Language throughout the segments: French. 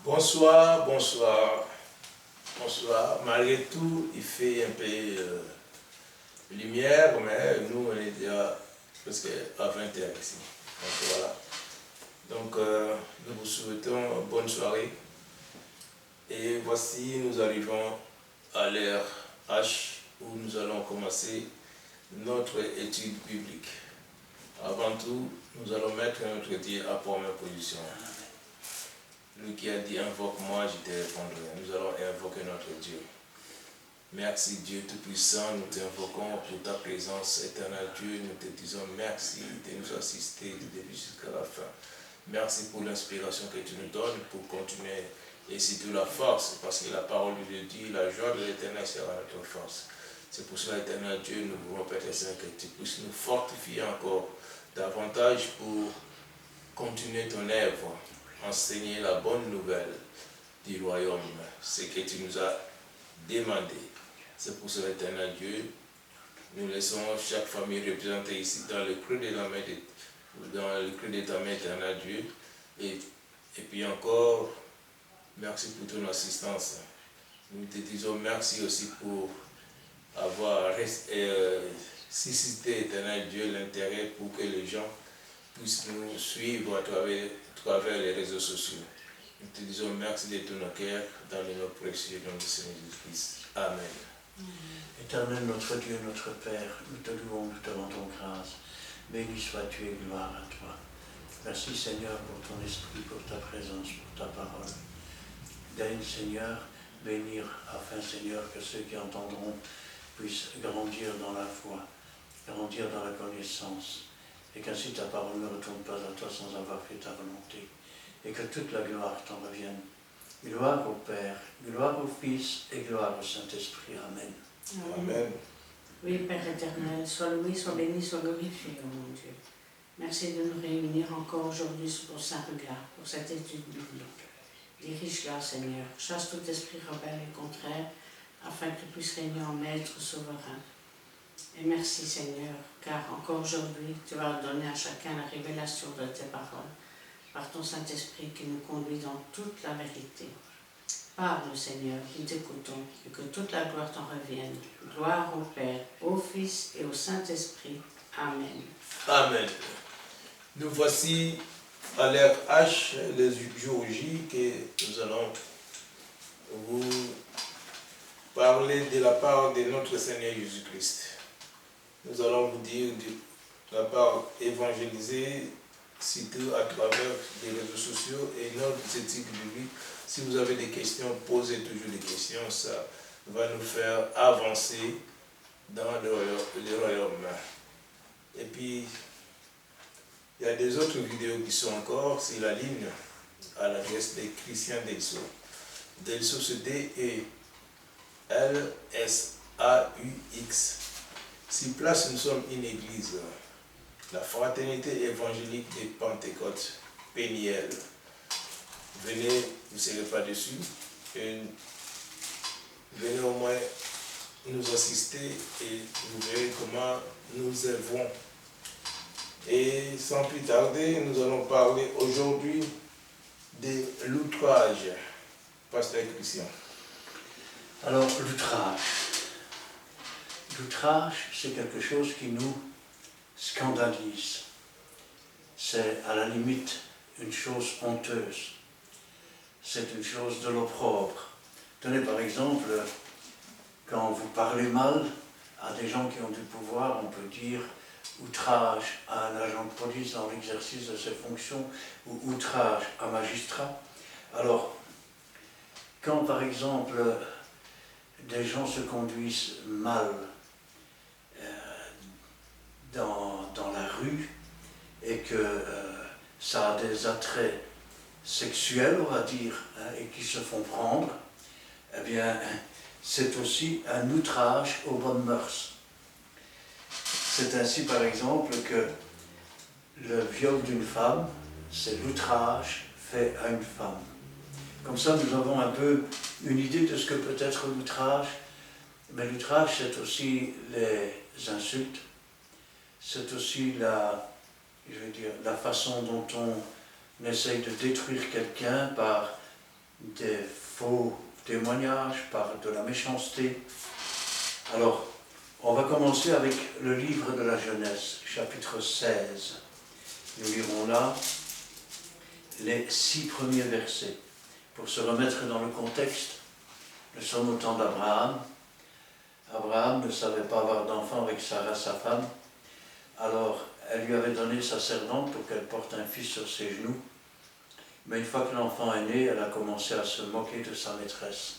Bonsoir, bonsoir, bonsoir. Malgré tout, il fait un peu lumière, mais nous, on est déjà presque à 20h ici. Donc voilà. Donc, nous vous souhaitons une bonne soirée. Et voici, nous arrivons à l'heure H où nous allons commencer notre étude biblique. Avant tout, nous allons mettre notre Dieu à première position. Lui qui a dit invoque-moi, je te répondrai. Nous allons invoquer notre Dieu. Merci Dieu Tout-Puissant, nous t'invoquons pour ta présence éternelle. Dieu, nous te disons merci de nous assister du début jusqu'à la fin. Merci pour l'inspiration que tu nous donnes pour continuer et surtout la force, parce que la parole de Dieu dit la joie de l'éternel sera notre force. C'est pour cela, éternel Dieu, nous voulons, Père Saint, que tu puisses nous fortifier encore davantage pour continuer ton œuvre, enseigner la bonne nouvelle du royaume, ce que tu nous as demandé. C'est pour cela, éternel Dieu, nous laissons chaque famille représentée ici dans le creux de la main de ta main, éternel Dieu. Et puis encore, merci pour ton assistance. Nous te disons merci aussi pour avoir suscité, éternel Dieu, l'intérêt pour que les gens puissent nous suivre à travers les réseaux sociaux. Nous te disons merci de tout nos cœurs, dans le nom précieux de notre Seigneur Jésus-Christ. Amen. Éternel notre Dieu, notre Père, nous te louons, nous te rendons grâce. Béni sois-tu et gloire à toi. Merci Seigneur pour ton esprit, pour ta présence, pour ta parole. Daigne Seigneur bénir afin Seigneur que ceux qui entendront puissent grandir dans la foi, grandir dans la connaissance, et qu'ainsi ta parole ne retourne pas à toi sans avoir fait ta volonté, et que toute la gloire t'en revienne. Gloire au Père, gloire au Fils et gloire au Saint-Esprit. Amen. Amen. Oui, Père éternel, sois loué, sois béni, sois glorifié, oh mon Dieu. Merci de nous réunir encore aujourd'hui pour saint regard, pour cette étude biblique. Dirige-la, Seigneur, chasse tout esprit rebelle et contraire, afin que tu puisses régner en maître souverain. Et merci, Seigneur, car encore aujourd'hui, tu vas donner à chacun la révélation de tes paroles, par ton Saint-Esprit qui nous conduit dans toute la vérité. Parle, Seigneur, nous t'écoutons, et que toute la gloire t'en revienne. Gloire au Père, au Fils et au Saint-Esprit. Amen. Amen. Nous voici à l'heure H, les jours J, que nous allons vous parler de la part de notre Seigneur Jésus-Christ. Nous allons vous dire de la part évangélisée, surtout à travers les réseaux sociaux et notre éthique biblique. Si vous avez des questions, posez toujours des questions, ça va nous faire avancer dans le royaume. Et puis, il y a des autres vidéos qui sont encore sur la ligne à l'adresse de Christian Delso. Delso, c'est D-E-L-S-A-U-X. Sur place, nous sommes une église, la Fraternité évangélique de Pentecôte, Péniel. Venez, vous ne serez pas dessus. Venez au moins nous assister et vous verrez comment nous œuvrons. Et sans plus tarder, nous allons parler aujourd'hui de l'outrage. Pasteur Christian. Alors, l'outrage. L'outrage, c'est quelque chose qui nous scandalise. C'est à la limite une chose honteuse. C'est une chose de l'opprobre. Tenez par exemple, quand vous parlez mal à des gens qui ont du pouvoir, on peut dire outrage à un agent de police dans l'exercice de ses fonctions ou outrage à un magistrat. Alors, quand par exemple des gens se conduisent mal dans la rue et que ça a des attraits sexuels, on va dire, et qui se font prendre, eh bien, c'est aussi un outrage aux bonnes mœurs. C'est ainsi, par exemple, que le viol d'une femme, c'est l'outrage fait à une femme. Comme ça, nous avons un peu une idée de ce que peut être l'outrage. Mais l'outrage, c'est aussi les insultes, c'est aussi la façon dont on essaye de détruire quelqu'un par des faux témoignages, par de la méchanceté. Alors, on va commencer avec le livre de la Genèse, chapitre 16. Nous lirons là les 6 premiers versets. Pour se remettre dans le contexte, nous sommes au temps d'Abraham. Abraham ne savait pas avoir d'enfant avec Sarah, sa femme. Alors, elle lui avait donné sa servante pour qu'elle porte un fils sur ses genoux. Mais une fois que l'enfant est né, elle a commencé à se moquer de sa maîtresse.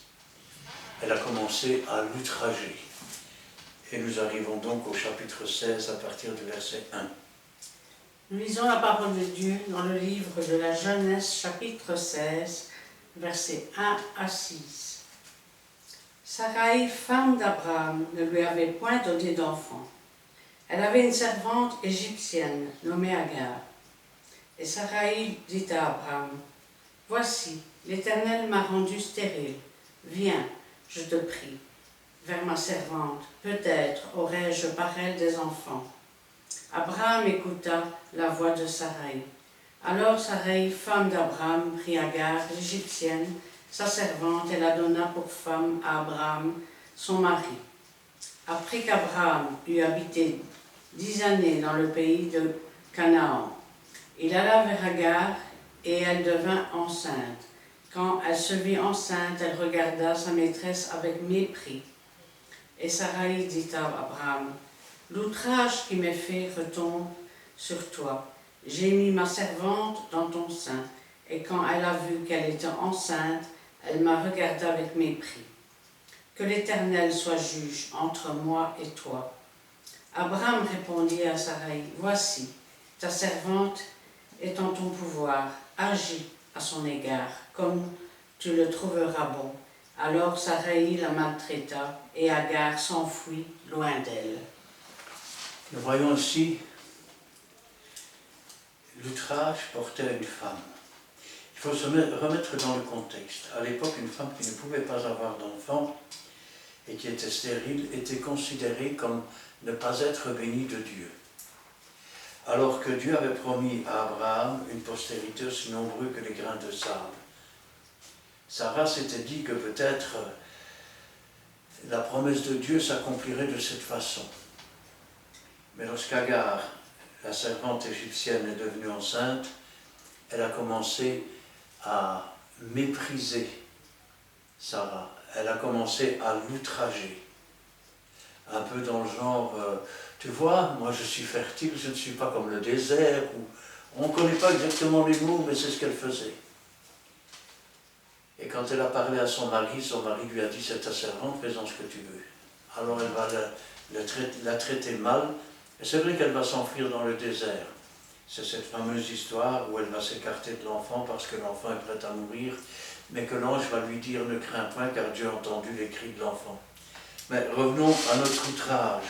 Elle a commencé à l'outrager. Et nous arrivons donc au chapitre 16 à partir du verset 1. Nous lisons la parole de Dieu dans le livre de la Genèse, chapitre 16, versets 1 à 6. Sarai, femme d'Abraham, ne lui avait point donné d'enfant. Elle avait une servante égyptienne nommée Agar. Et Sarai dit à Abraham, « Voici, l'Éternel m'a rendu stérile. Viens, je te prie, vers ma servante. Peut-être aurai-je par elle des enfants. » Abraham écouta la voix de Sarai. Alors Sarai, femme d'Abraham, prit Agar, l'Égyptienne, sa servante, et la donna pour femme à Abraham, son mari. Après qu'Abraham eut habité 10 années dans le pays de Canaan, il alla vers Agar et elle devint enceinte. Quand elle se vit enceinte, elle regarda sa maîtresse avec mépris. Et Sarai dit à Abraham, « L'outrage qui m'est fait retombe sur toi. J'ai mis ma servante dans ton sein, et quand elle a vu qu'elle était enceinte, elle m'a regardé avec mépris. Que l'Éternel soit juge entre moi et toi. » Abraham répondit à Sarai, « Voici, ta servante est en ton pouvoir, agis à son égard, comme tu le trouveras bon. » Alors Sarai la maltraita, et Agar s'enfuit loin d'elle. Nous voyons ici l'outrage porté à une femme. Il faut se remettre dans le contexte. À l'époque, une femme qui ne pouvait pas avoir d'enfant et qui était stérile était considérée comme ne pas être bénie de Dieu. Alors que Dieu avait promis à Abraham une postérité aussi nombreuse que les grains de sable. Sarah s'était dit que peut-être la promesse de Dieu s'accomplirait de cette façon. Mais lorsqu'Agar, la servante égyptienne, est devenue enceinte, elle a commencé à mépriser Sarah. Elle a commencé à l'outrager. Un peu dans le genre, tu vois, moi je suis fertile, je ne suis pas comme le désert. On ne connaît pas exactement les mots, mais c'est ce qu'elle faisait. Et quand elle a parlé à son mari lui a dit, c'est ta servante, fais-en ce que tu veux. Alors elle va la traiter mal. Et c'est vrai qu'elle va s'enfuir dans le désert. C'est cette fameuse histoire où elle va s'écarter de l'enfant parce que l'enfant est prêt à mourir, mais que l'ange va lui dire « Ne crains point, car Dieu a entendu les cris de l'enfant. » Mais revenons à notre outrage.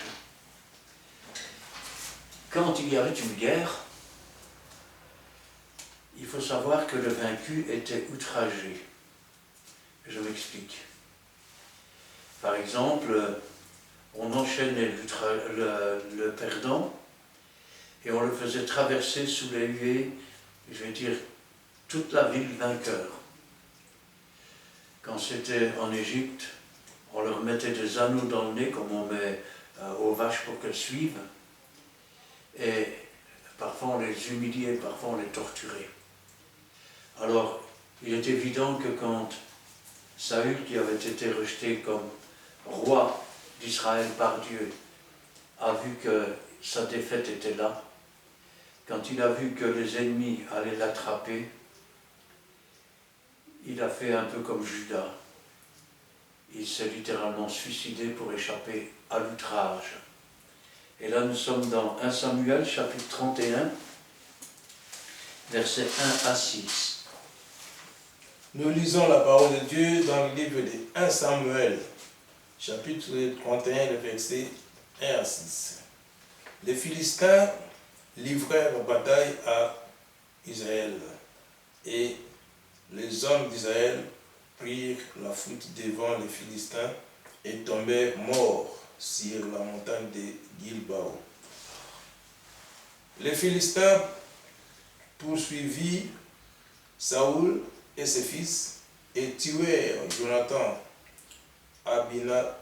Quand il y avait une guerre, il faut savoir que le vaincu était outragé. Je m'explique. Par exemple, on enchaînait le perdant et on le faisait traverser sous les huées, je vais dire, toute la ville vainqueur. Quand c'était en Égypte, on leur mettait des anneaux dans le nez, comme on met aux vaches pour qu'elles suivent, et parfois on les humiliait, parfois on les torturait. Alors, il est évident que quand Saül, qui avait été rejeté comme roi d'Israël par Dieu, a vu que sa défaite était là, quand il a vu que les ennemis allaient l'attraper, il a fait un peu comme Judas. Il s'est littéralement suicidé pour échapper à l'outrage. Et là, nous sommes dans 1 Samuel, chapitre 31, versets 1 à 6. Nous lisons la parole de Dieu dans le livre de 1 Samuel, chapitre 31, le verset 1 à 6. Les Philistins livrèrent bataille à Israël, et les hommes d'Israël prirent la fuite devant les Philistins et tombèrent morts sur la montagne de Gilboa. Les Philistins poursuivirent Saoul et ses fils et tuèrent Jonathan, Abinadab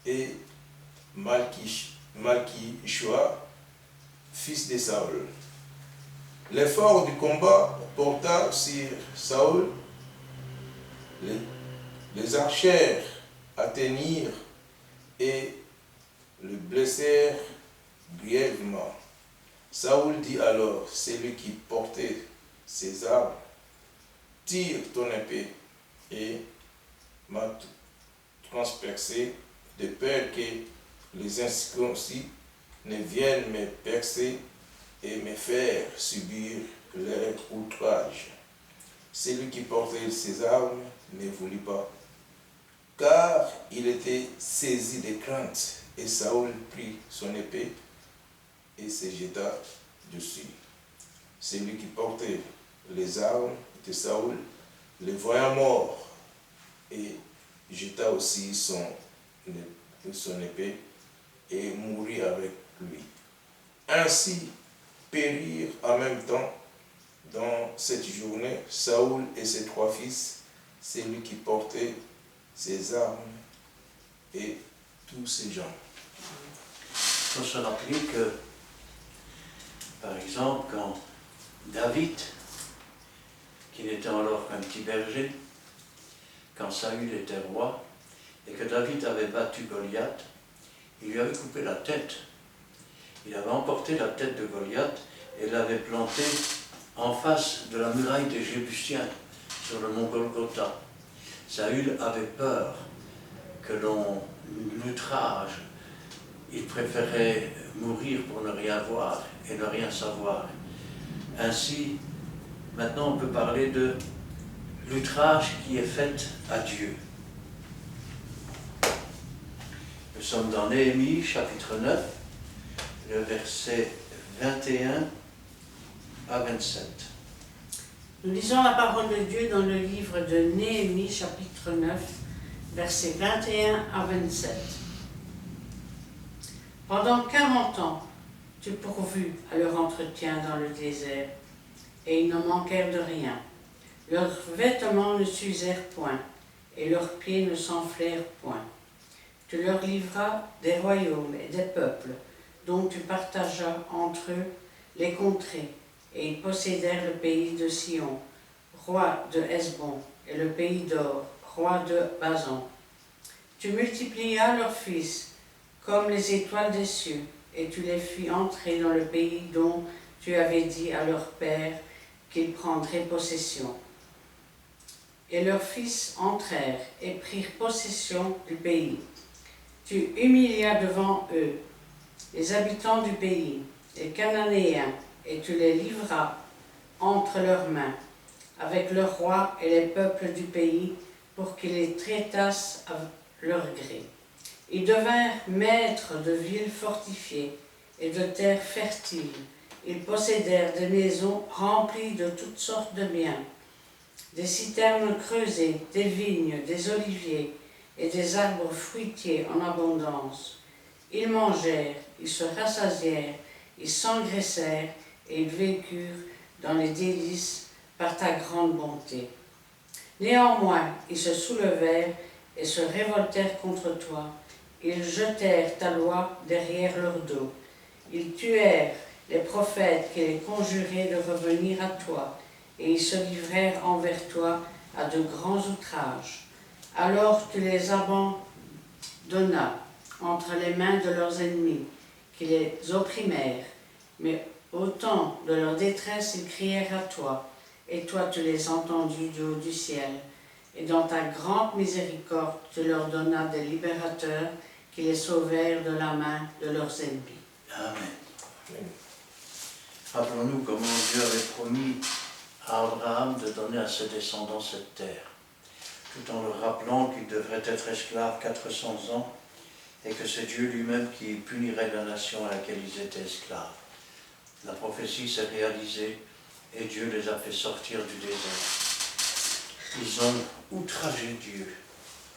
et Malchishua, fils de Saül. L'effort du combat porta sur Saül. Les archers atteignirent et le blessèrent grièvement. Saül dit alors, celui qui portait ses armes, tire ton épée et m'a transpercé, de peur que les incirconcis ne viennent me percer et me faire subir leur outrage. Celui qui portait ses armes ne voulut pas, car il était saisi de crainte, et Saül prit son épée et se jeta dessus. Celui qui portait les armes de Saül, le voyant mort, et jeta aussi son épée et mourut avec lui. Ainsi périrent en même temps dans cette journée Saül et ses 3 fils, celui qui portait ses armes et tous ces gens. Il faut se rappeler que, par exemple, quand David, qui n'était alors qu'un petit berger, quand Saül était roi, et que David avait battu Goliath, il lui avait coupé la tête. Il avait emporté la tête de Goliath et l'avait plantée en face de la muraille des Jébusiens, sur le mont Golgotha. Saül avait peur que l'on l'outrage. Il préférait mourir pour ne rien voir et ne rien savoir. Ainsi, maintenant on peut parler de l'outrage qui est fait à Dieu. Nous sommes dans Néhémie, chapitre 9, le verset 21 à 27. Nous lisons la parole de Dieu dans le livre de Néhémie, chapitre 9, versets 21 à 27. Pendant 40 ans, tu pourvus à leur entretien dans le désert, et ils ne manquèrent de rien. Leurs vêtements ne s'usèrent point, et leurs pieds ne s'enflèrent point. Tu leur livras des royaumes et des peuples, dont tu partageas entre eux les contrées, et ils possédèrent le pays de Sion, roi de Hesbon, et le pays d'Or, roi de Basan. Tu multiplias leurs fils comme les étoiles des cieux, et tu les fis entrer dans le pays dont tu avais dit à leur père qu'ils prendraient possession. Et leurs fils entrèrent et prirent possession du pays. Tu humilias devant eux les habitants du pays, les Cananéens, et tu les livras entre leurs mains, avec leurs rois et les peuples du pays, pour qu'ils les traitassent à leur gré. Ils devinrent maîtres de villes fortifiées et de terres fertiles. Ils possédèrent des maisons remplies de toutes sortes de biens, des citernes creusées, des vignes, des oliviers et des arbres fruitiers en abondance. Ils mangèrent, ils se rassasièrent, ils s'engraissèrent et ils vécurent dans les délices par ta grande bonté. Néanmoins, ils se soulevèrent et se révoltèrent contre toi. Ils jetèrent ta loi derrière leur dos. Ils tuèrent les prophètes qui les conjuraient de revenir à toi, et ils se livrèrent envers toi à de grands outrages. Alors tu les abandonnas entre les mains de leurs ennemis, qui les opprimèrent. Mais au temps de leur détresse, ils crièrent à toi, et toi tu les entendis du haut du ciel. Et dans ta grande miséricorde, tu leur donnas des libérateurs qui les sauvèrent de la main de leurs ennemis. Amen. Rappelons-nous comment Dieu avait promis à Abraham de donner à ses descendants cette terre, tout en leur rappelant qu'ils devraient être esclaves 400 ans et que c'est Dieu lui-même qui punirait la nation à laquelle ils étaient esclaves. La prophétie s'est réalisée et Dieu les a fait sortir du désert. Ils ont outragé Dieu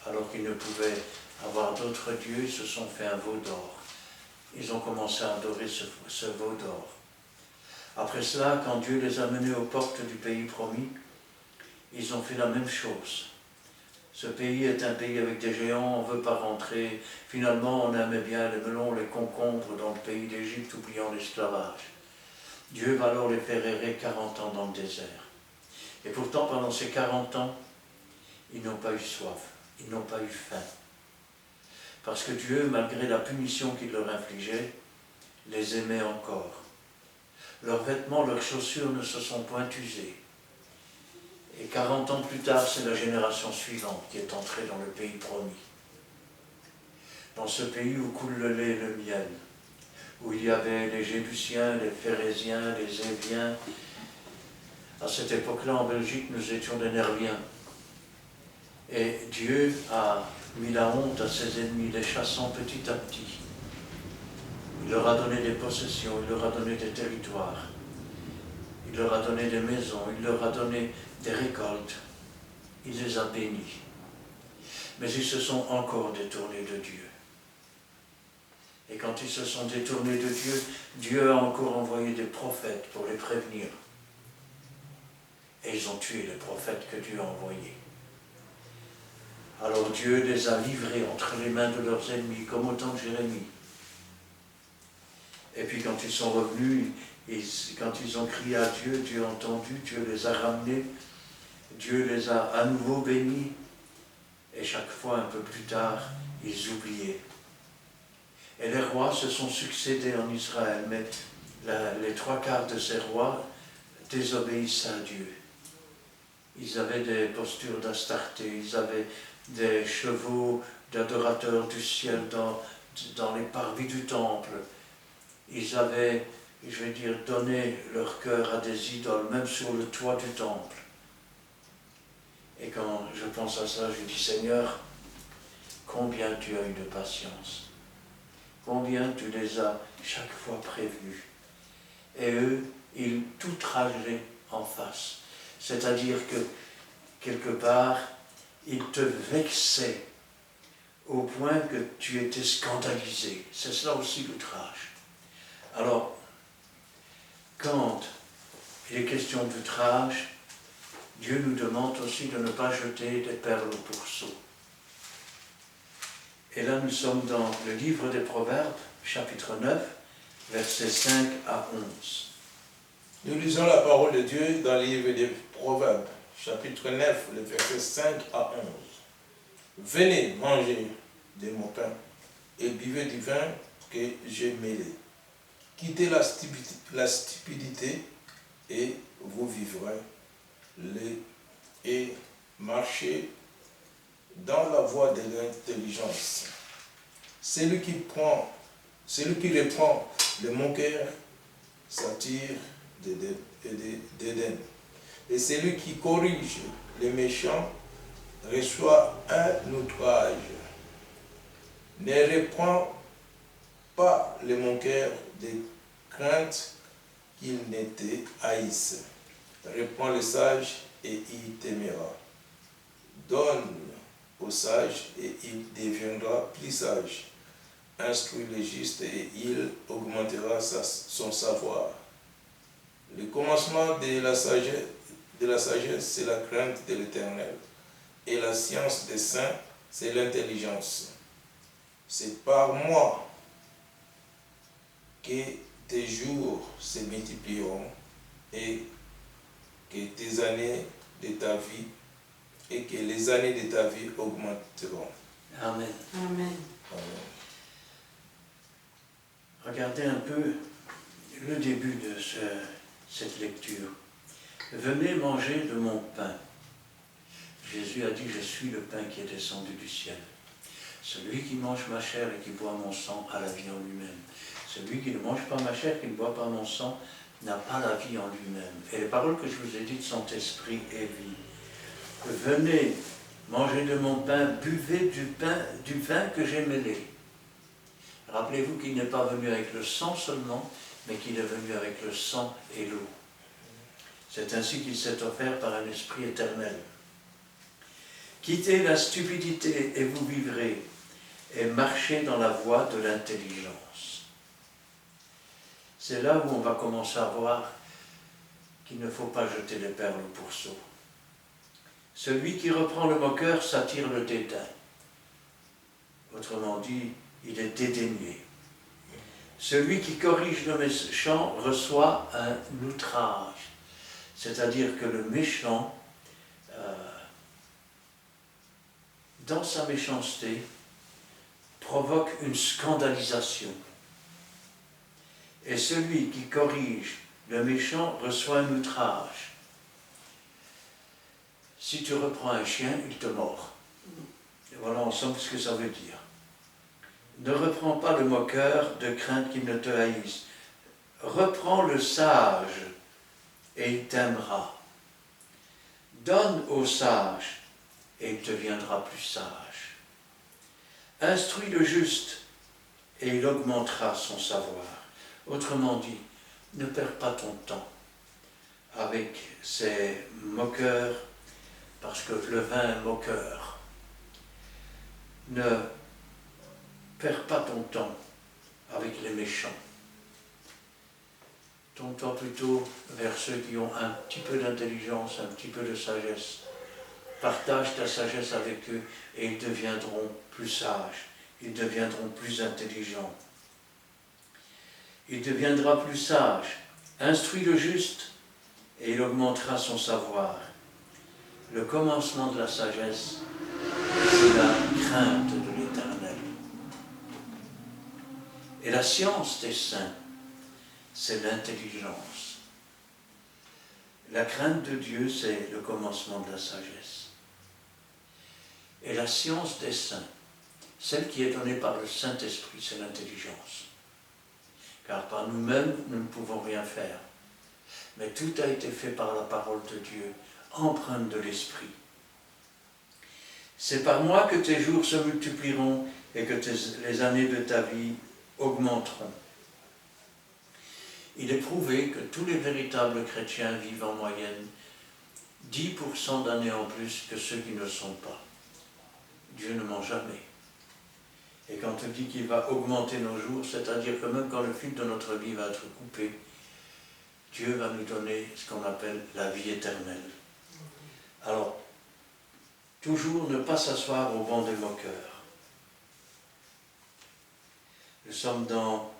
alors qu'ils ne pouvaient avoir d'autres dieux, ils se sont fait un veau d'or. Ils ont commencé à adorer ce veau d'or. Après cela, quand Dieu les a menés aux portes du pays promis, ils ont fait la même chose. Ce pays est un pays avec des géants, on ne veut pas rentrer. Finalement, on aimait bien les melons, les concombres dans le pays d'Égypte, oubliant l'esclavage. Dieu va alors les faire errer 40 ans dans le désert. Et pourtant, pendant ces 40 ans, ils n'ont pas eu soif, ils n'ont pas eu faim. Parce que Dieu, malgré la punition qu'il leur infligeait, les aimait encore. Leurs vêtements, leurs chaussures ne se sont point usés. Et 40 ans plus tard, c'est la génération suivante qui est entrée dans le pays promis. Dans ce pays où coule le lait et le miel, où il y avait les Jébusiens, les Phérésiens, les Éviens. À cette époque-là, en Belgique, nous étions des Nerviens. Et Dieu a mis la honte à ses ennemis, les chassant petit à petit. Il leur a donné des possessions, il leur a donné des territoires, il leur a donné des maisons, il leur a donné des récoltes. Il les a bénis. Mais ils se sont encore détournés de Dieu. Et quand ils se sont détournés de Dieu, Dieu a encore envoyé des prophètes pour les prévenir. Et ils ont tué les prophètes que Dieu a envoyés. Alors Dieu les a livrés entre les mains de leurs ennemis, comme au temps de Jérémie. Et puis quand ils sont revenus, quand ils ont crié à Dieu, Dieu a entendu, Dieu les a ramenés, Dieu les a à nouveau bénis. Et chaque fois, un peu plus tard, ils oubliaient. Et les rois se sont succédés en Israël, mais les 3/4 de ces rois désobéissaient à Dieu. Ils avaient des postures d'Astarté, ils avaient des chevaux d'adorateurs du ciel dans les parvis du temple. Ils avaient, donné leur cœur à des idoles, même sur le toit du temple. Et quand je pense à ça, je dis, Seigneur, combien tu as eu de patience, combien tu les as chaque fois prévenus. Et eux, ils tout trageaient en face. C'est-à-dire que, quelque part, ils te vexaient au point que tu étais scandalisé. C'est cela aussi l'outrage. Alors, quand il est question d'outrage, Dieu nous demande aussi de ne pas jeter des perles au pourceau. Et là, nous sommes dans le livre des Proverbes, chapitre 9, versets 5 à 11. Nous lisons la parole de Dieu dans le livre des Proverbes, chapitre 9, les versets 5 à 11. Venez manger de mon pain et buvez du vin que j'ai mêlé. Quittez la stupidité et vous vivrez, et marchez dans la voie de l'intelligence. Celui qui reprend le moqueur s'attire d'Éden. Et celui qui corrige les méchants reçoit un outrage. Ne reprend pas le moqueur de crainte qu'il ne te haïsse. Reprends le sage et il t'aimera. Donne au sage et il deviendra plus sage. Instruis le juste et il augmentera son savoir. Le commencement de la sagesse, c'est la crainte de l'Éternel. Et la science des saints, c'est l'intelligence. C'est par moi que tes jours se multiplieront et que tes années de ta vie et que les années de ta vie augmenteront. Amen. Amen. Amen. Regardez un peu le début de cette lecture. Venez manger de mon pain. Jésus a dit, je suis le pain qui est descendu du ciel. Celui qui mange ma chair et qui boit mon sang a la vie en lui-même. Celui qui ne mange pas ma chair, qui ne boit pas mon sang, n'a pas la vie en lui-même. Et les paroles que je vous ai dites sont esprit et vie. Venez manger de mon pain, buvez du vin que j'ai mêlé. Rappelez-vous qu'il n'est pas venu avec le sang seulement, mais qu'il est venu avec le sang et l'eau. C'est ainsi qu'il s'est offert par un esprit éternel. Quittez la stupidité et vous vivrez, et marchez dans la voie de l'intelligence. C'est là où on va commencer à voir qu'il ne faut pas jeter les perles au pourceau. Celui qui reprend le moqueur s'attire le dédain. Autrement dit, il est dédaigné. Celui qui corrige le méchant reçoit un outrage. C'est-à-dire que le méchant, dans sa méchanceté, provoque une scandalisation. Et celui qui corrige le méchant reçoit un outrage. Si tu reprends un chien, il te mord. Et voilà ensemble ce que ça veut dire. Ne reprends pas le moqueur de crainte qu'il ne te haïsse. Reprends le sage et il t'aimera. Donne au sage et il deviendra plus sage. Instruis le juste et il augmentera son savoir. Autrement dit, ne perds pas ton temps avec ces moqueurs, parce que le vin est moqueur. Ne perds pas ton temps avec les méchants. Tourne-toi plutôt vers ceux qui ont un petit peu d'intelligence, un petit peu de sagesse. Partage ta sagesse avec eux et ils deviendront plus sages, ils deviendront plus intelligents. Il deviendra plus sage. Instruis le juste et il augmentera son savoir. Le commencement de la sagesse, c'est la crainte de l'Éternel. Et la science des saints, c'est l'intelligence. La crainte de Dieu, c'est le commencement de la sagesse. Et la science des saints, celle qui est donnée par le Saint-Esprit, c'est l'intelligence. Car par nous-mêmes, nous ne pouvons rien faire. Mais tout a été fait par la parole de Dieu, empreinte de l'Esprit. C'est par moi que tes jours se multiplieront et que les années de ta vie augmenteront. Il est prouvé que tous les véritables chrétiens vivent en moyenne 10% d'années en plus que ceux qui ne le sont pas. Dieu ne ment jamais. Et quand on dit qu'il va augmenter nos jours, c'est-à-dire que même quand le fil de notre vie va être coupé, Dieu va nous donner ce qu'on appelle la vie éternelle. Alors, toujours ne pas s'asseoir au banc des moqueurs. Nous sommes dans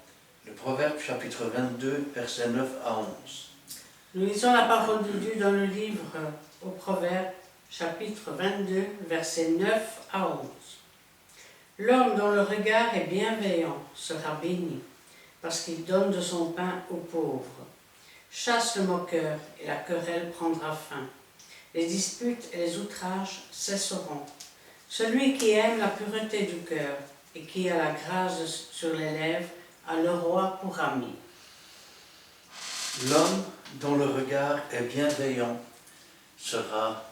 le Proverbe chapitre 22, versets 9 à 11. Nous lisons la parole de Dieu dans le livre au Proverbe chapitre 22, versets 9 à 11. L'homme dont le regard est bienveillant sera béni, parce qu'il donne de son pain aux pauvres. Chasse le moqueur et la querelle prendra fin. Les disputes et les outrages cesseront. Celui qui aime la pureté du cœur et qui a la grâce sur les lèvres a le roi pour ami. L'homme dont le regard est bienveillant sera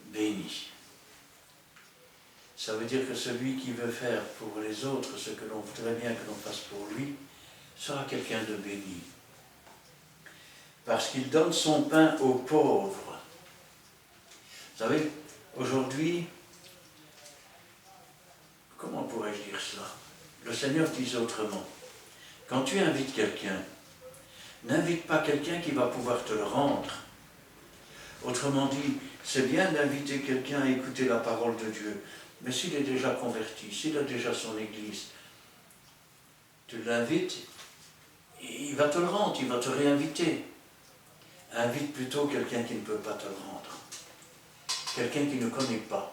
béni. Ça veut dire que celui qui veut faire pour les autres ce que l'on voudrait bien que l'on fasse pour lui sera quelqu'un de béni. Parce qu'il donne son pain aux pauvres. Vous savez, aujourd'hui, comment pourrais-je dire cela? Le Seigneur disait autrement. Quand tu invites quelqu'un, n'invite pas quelqu'un qui va pouvoir te le rendre. Autrement dit, c'est bien d'inviter quelqu'un à écouter la parole de Dieu, mais s'il est déjà converti, s'il a déjà son église, tu l'invites, il va te le rendre, il va te réinviter. Invite plutôt quelqu'un qui ne peut pas te le rendre, quelqu'un qui ne connaît pas.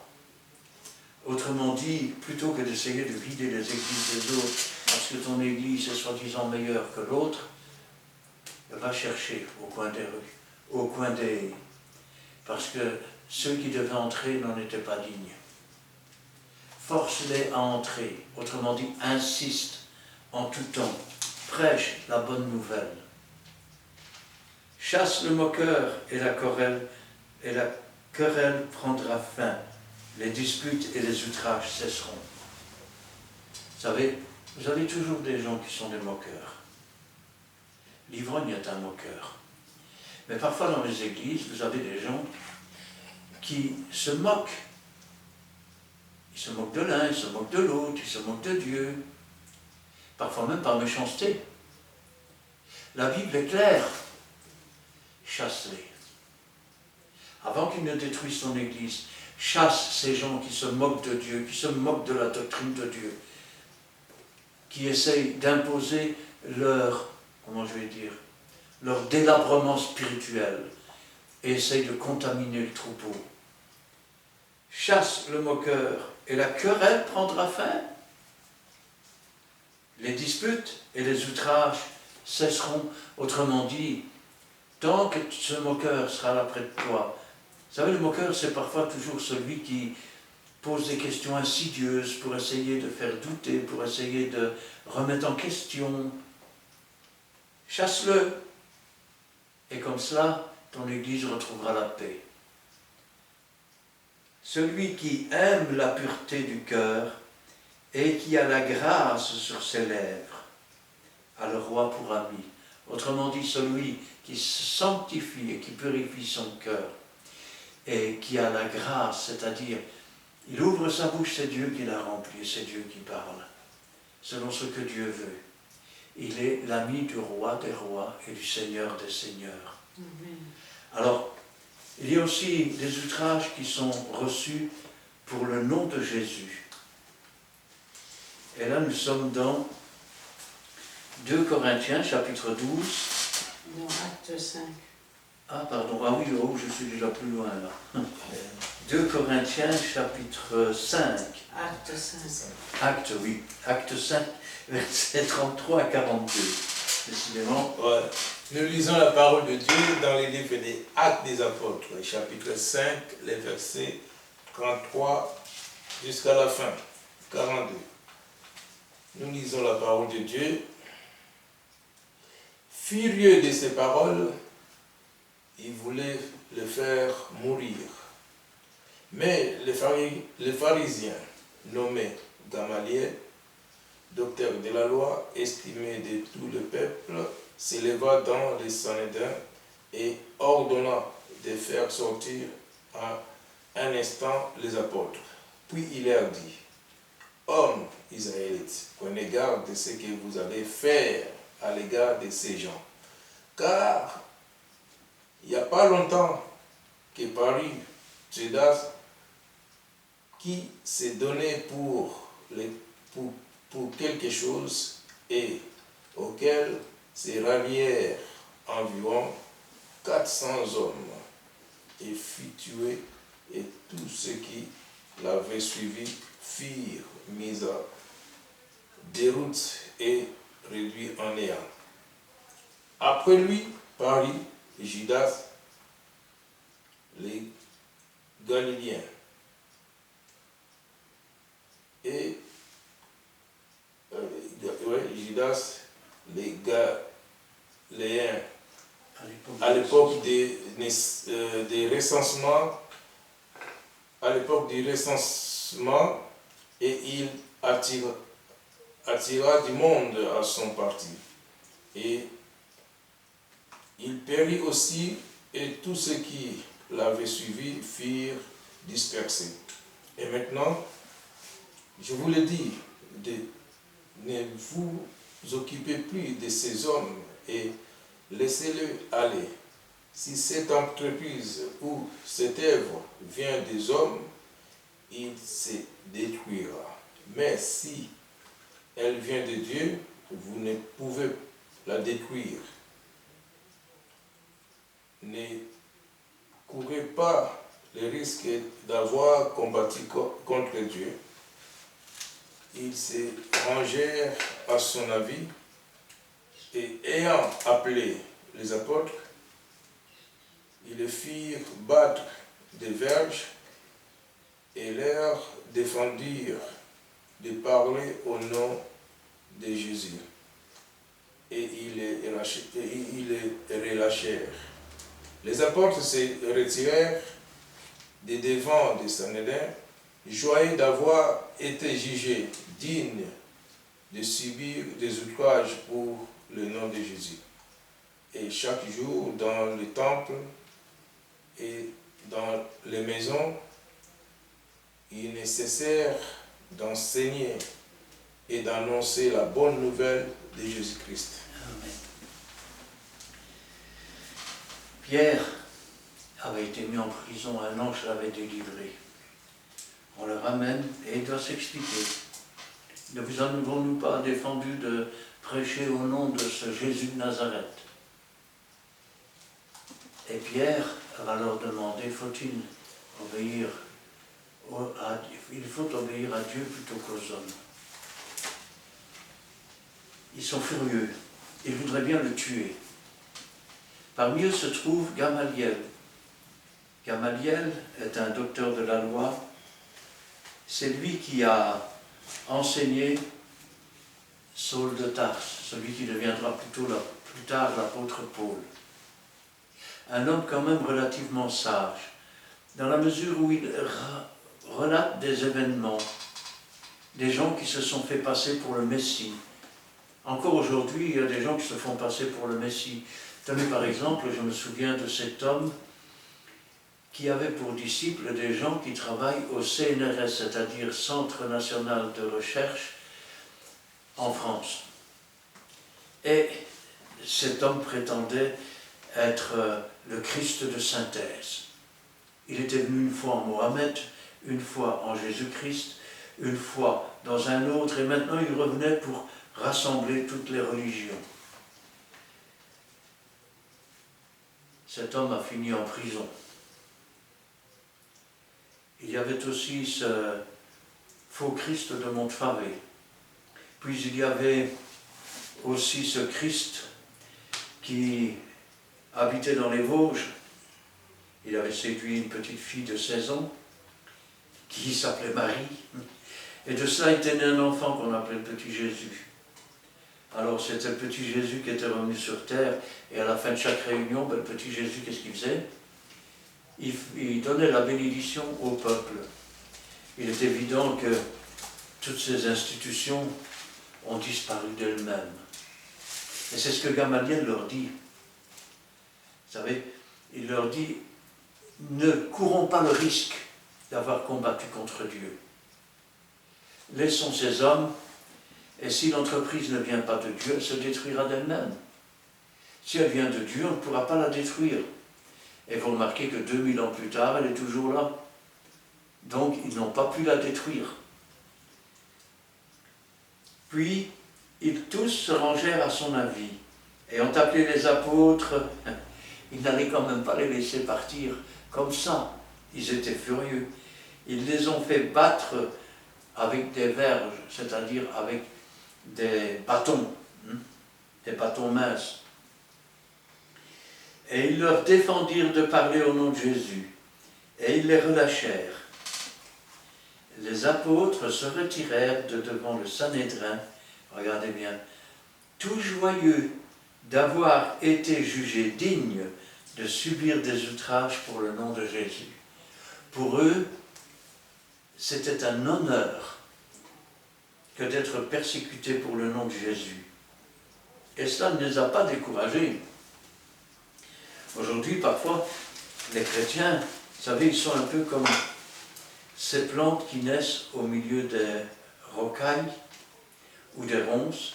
Autrement dit, plutôt que d'essayer de vider les églises des autres, parce que ton église est soi-disant meilleure que l'autre, va chercher au coin des rues, au coin des... Parce que ceux qui devaient entrer n'en étaient pas dignes. Force-les à entrer, autrement dit, insiste en tout temps, prêche la bonne nouvelle. Chasse le moqueur et la querelle prendra fin. Les disputes et les outrages cesseront. Vous savez, vous avez toujours des gens qui sont des moqueurs. L'ivrogne est un moqueur. Mais parfois dans les églises, vous avez des gens qui se moquent. Ils se moquent de l'un, ils se moquent de l'autre, ils se moquent de Dieu. Parfois même par méchanceté. La Bible est claire. chasse-les. Avant qu'il ne détruise son Église, chasse ces gens qui se moquent de Dieu, qui se moquent de la doctrine de Dieu, qui essayent d'imposer leur, leur délabrement spirituel et essayent de contaminer le troupeau. Chasse le moqueur et la querelle prendra fin. Les disputes et les outrages cesseront. Autrement dit, tant que ce moqueur sera là près de toi. Vous savez, le moqueur, c'est parfois toujours celui qui pose des questions insidieuses pour essayer de faire douter, pour essayer de remettre en question. Chasse-le. Et comme cela, ton Église retrouvera la paix. Celui qui aime la pureté du cœur et qui a la grâce sur ses lèvres a le roi pour ami. Autrement dit, celui qui se sanctifie et qui purifie son cœur et qui a la grâce, c'est-à-dire, il ouvre sa bouche, c'est Dieu qui la remplit, c'est Dieu qui parle, selon ce que Dieu veut. Il est l'ami du roi des rois et du Seigneur des seigneurs. Amen. Alors, il y a aussi des outrages qui sont reçus pour le nom de Jésus. Et là, nous sommes dans 2 Corinthiens, chapitre 12. Non, acte 5. Ah, pardon, ah oui, oh, je suis déjà plus loin là. 2 Corinthiens, chapitre 5. Acte 5. Acte, oui, acte 5, versets 33 à 42. Décidément. Ouais. Nous lisons la parole de Dieu dans les livres des Actes des Apôtres, chapitre 5, les versets 33 jusqu'à la fin, 42. Nous lisons la parole de Dieu. Furieux de ces paroles, il voulait le faire mourir. Mais les pharisiens, nommés Gamaliel, docteur de la loi, estimé de tout le peuple, s'éleva dans les Sanhédrins et ordonna de faire sortir à un instant les apôtres. Puis il leur dit, « Hommes israélites, prenez garde de ce que vous allez faire à l'égard de ces gens. Car il n'y a pas longtemps que parut Judas qui s'est donné pour quelque chose et auquel se rallièrent environ 400 hommes et fut tué, et tous ceux qui l'avaient suivi furent mis à déroute et réduits en néant. Après lui parut Judas, les Galiléens, et Judas, les Galiléens, à l'époque des recensements, et il attira du monde à son parti. Et il périt aussi, et tous ceux qui l'avaient suivi furent dispersés. Et maintenant, je vous le dis, ne vous occupez plus de ces hommes et laissez-le aller. Si cette entreprise ou cette œuvre vient des hommes, il se détruira. Mais si elle vient de Dieu, vous ne pouvez la détruire. Ne courez pas le risque d'avoir combattu contre Dieu. Ils se rangèrent à son avis et ayant appelé les apôtres, ils les firent battre des verges et leur défendirent de parler au nom de Jésus. Et ils les relâchèrent. Les apôtres se retirèrent de devant des Sanhédrins, joyeux d'avoir été jugés dignes de subir des outrages pour le nom de Jésus. Et chaque jour, dans le temple et dans les maisons, il ne cessèrent d'enseigner et d'annoncer la bonne nouvelle de Jésus-Christ. Amen. Pierre avait été mis en prison, un ange l'avait délivré. On le ramène et il doit s'expliquer. Ne vous avons-nous pas défendu de prêcher au nom de ce Jésus de Nazareth? Et Pierre va leur demander, faut-il obéir il faut obéir à Dieu plutôt qu'aux hommes. Ils sont furieux, ils voudraient bien le tuer. Parmi eux se trouve Gamaliel. Gamaliel est un docteur de la loi. C'est lui qui a enseigné Saul de Tarse, celui qui deviendra plus tard l'apôtre Paul. Un homme quand même relativement sage, dans la mesure où il relate des événements, des gens qui se sont fait passer pour le Messie. Encore aujourd'hui, il y a des gens qui se font passer pour le Messie. Tenez par exemple, je me souviens de cet homme qui avait pour disciples des gens qui travaillent au CNRS, c'est-à-dire Centre National de Recherche en France. Et cet homme prétendait être le Christ de synthèse. Il était venu une fois en Mohammed, une fois en Jésus-Christ, une fois dans un autre, et maintenant il revenait pour rassembler toutes les religions. Cet homme a fini en prison. Il y avait aussi ce faux Christ de Montfavet. Puis il y avait aussi ce Christ qui habitait dans les Vosges. Il avait séduit une petite fille de 16 ans qui s'appelait Marie. Et de cela était né un enfant qu'on appelait le petit Jésus. Alors c'était le petit Jésus qui était revenu sur terre, et à la fin de chaque réunion, le petit Jésus, qu'est-ce qu'il faisait? Il donnait la bénédiction au peuple. Il est évident que toutes ces institutions ont disparu d'elles-mêmes. Et c'est ce que Gamaliel leur dit. Vous savez, il leur dit, ne courons pas le risque d'avoir combattu contre Dieu. Laissons ces hommes, et si l'entreprise ne vient pas de Dieu, elle se détruira d'elle-même. Si elle vient de Dieu, on ne pourra pas la détruire. Et vous remarquez que 2000 ans plus tard, elle est toujours là. Donc, ils n'ont pas pu la détruire. Puis, ils tous se rangèrent à son avis, et ont appelé les apôtres. Ils n'allaient quand même pas les laisser partir comme ça. Ils étaient furieux. Ils les ont fait battre avec des verges, c'est-à-dire avec des bâtons minces. Et ils leur défendirent de parler au nom de Jésus, et ils les relâchèrent. Les apôtres se retirèrent de devant le Sanhédrin, regardez bien, tout joyeux d'avoir été jugés dignes de subir des outrages pour le nom de Jésus. Pour eux, c'était un honneur que d'être persécutés pour le nom de Jésus. Et cela ne les a pas découragés. Aujourd'hui, parfois, les chrétiens, vous savez, ils sont un peu comme ces plantes qui naissent au milieu des rocailles ou des ronces.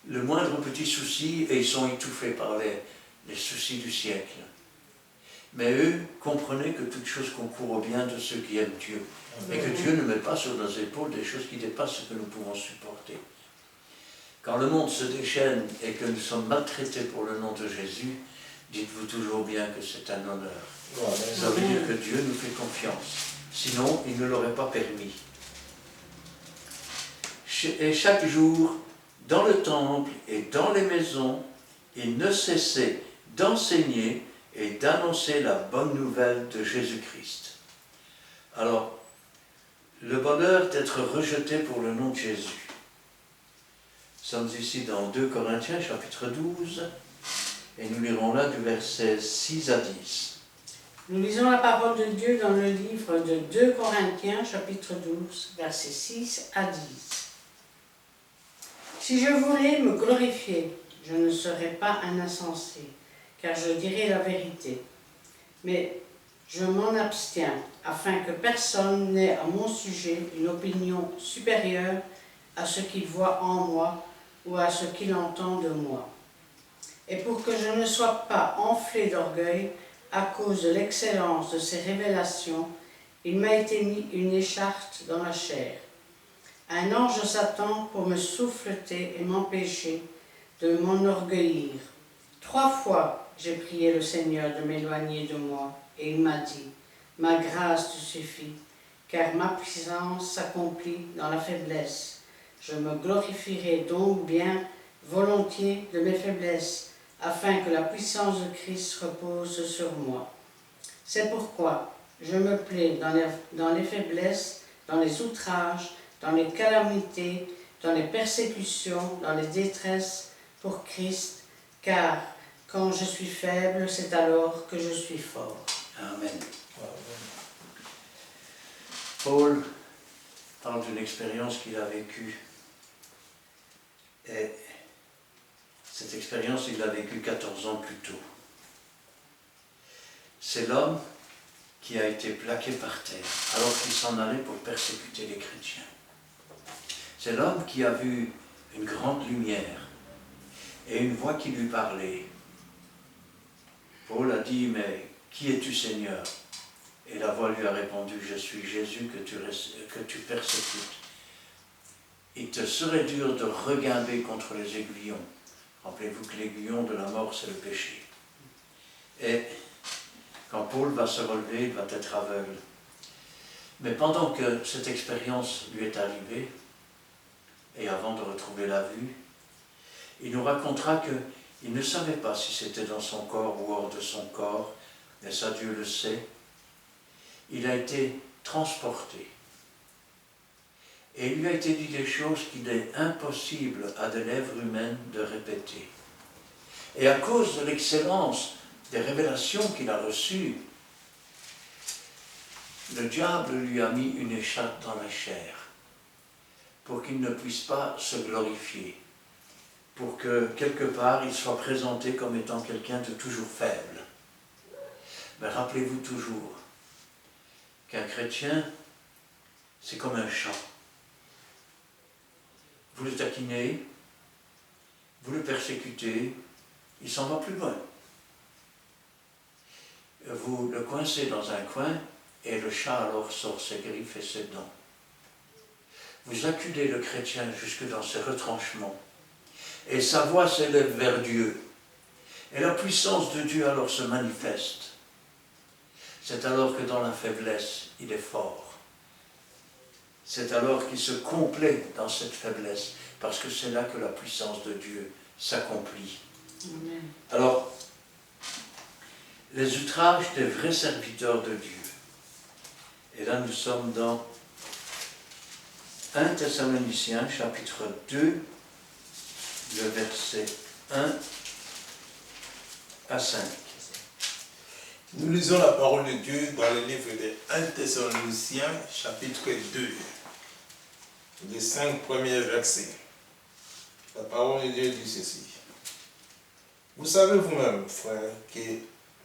Le moindre petit souci, et ils sont étouffés par les soucis du siècle. Mais eux comprenaient que toute chose concourt au bien de ceux qui aiment Dieu. Et que Dieu ne met pas sur nos épaules des choses qui dépassent ce que nous pouvons supporter. Quand le monde se déchaîne et que nous sommes maltraités pour le nom de Jésus, dites-vous toujours bien que c'est un honneur. Ça veut dire que Dieu nous fait confiance. Sinon, il ne l'aurait pas permis. Et chaque jour, dans le temple et dans les maisons, il ne cessait d'enseigner et d'annoncer la bonne nouvelle de Jésus-Christ. Alors, le bonheur d'être rejeté pour le nom de Jésus. Nous sommes ici dans 2 Corinthiens, chapitre 12, et nous lirons là du verset 6 à 10. Nous lisons la parole de Dieu dans le livre de 2 Corinthiens, chapitre 12, versets 6 à 10. Si je voulais me glorifier, je ne serais pas un insensé, car je dirais la vérité. Mais je m'en abstiens, afin que personne n'ait à mon sujet une opinion supérieure à ce qu'il voit en moi ou à ce qu'il entend de moi. Et pour que je ne sois pas enflé d'orgueil à cause de l'excellence de ces révélations, il m'a été mis une écharpe dans la chair. Un ange de Satan pour me souffleter et m'empêcher de m'enorgueillir. 3 fois, j'ai prié le Seigneur de m'éloigner de moi, et il m'a dit, « Ma grâce te suffit, car ma puissance s'accomplit dans la faiblesse. Je me glorifierai donc bien volontiers de mes faiblesses, afin que la puissance de Christ repose sur moi. C'est pourquoi je me plais dans les faiblesses, dans les outrages, dans les calamités, dans les persécutions, dans les détresses pour Christ, car quand je suis faible, c'est alors que je suis fort. » Amen. Paul parle d'une expérience qu'il a vécue. Et cette expérience, il l'a vécue 14 ans plus tôt. C'est l'homme qui a été plaqué par terre alors qu'il s'en allait pour persécuter les chrétiens. C'est l'homme qui a vu une grande lumière et une voix qui lui parlait. Paul a dit, mais qui es-tu, Seigneur? Et la voix lui a répondu, je suis Jésus que tu persécutes. Il te serait dur de regimber contre les aiguillons. Rappelez-vous que l'aiguillon de la mort, c'est le péché. Et quand Paul va se relever, il va être aveugle. Mais pendant que cette expérience lui est arrivée, et avant de retrouver la vue, il nous racontera qu'il ne savait pas si c'était dans son corps ou hors de son corps, mais ça Dieu le sait. Il a été transporté. Et il lui a été dit des choses qu'il est impossible à des lèvres humaines de répéter. Et à cause de l'excellence des révélations qu'il a reçues, le diable lui a mis une écharpe dans la chair pour qu'il ne puisse pas se glorifier, pour que quelque part il soit présenté comme étant quelqu'un de toujours faible. Mais rappelez-vous toujours qu'un chrétien, c'est comme un chat. Vous le taquinez, vous le persécutez, il s'en va plus loin. Vous le coincez dans un coin et le chat alors sort ses griffes et ses dents. Vous acculez le chrétien jusque dans ses retranchements et sa voix s'élève vers Dieu. Et la puissance de Dieu alors se manifeste. C'est alors que dans la faiblesse, il est fort. C'est alors qu'il se complaît dans cette faiblesse, parce que c'est là que la puissance de Dieu s'accomplit. Amen. Alors, les outrages des vrais serviteurs de Dieu. Et là, nous sommes dans 1 Thessaloniciens, chapitre 2, le verset 1 à 5. Nous lisons la parole de Dieu dans le livre de 1 Thessaloniciens, chapitre 2, les 5 premiers versets. La parole de Dieu dit ceci. Vous savez vous-même, frères, que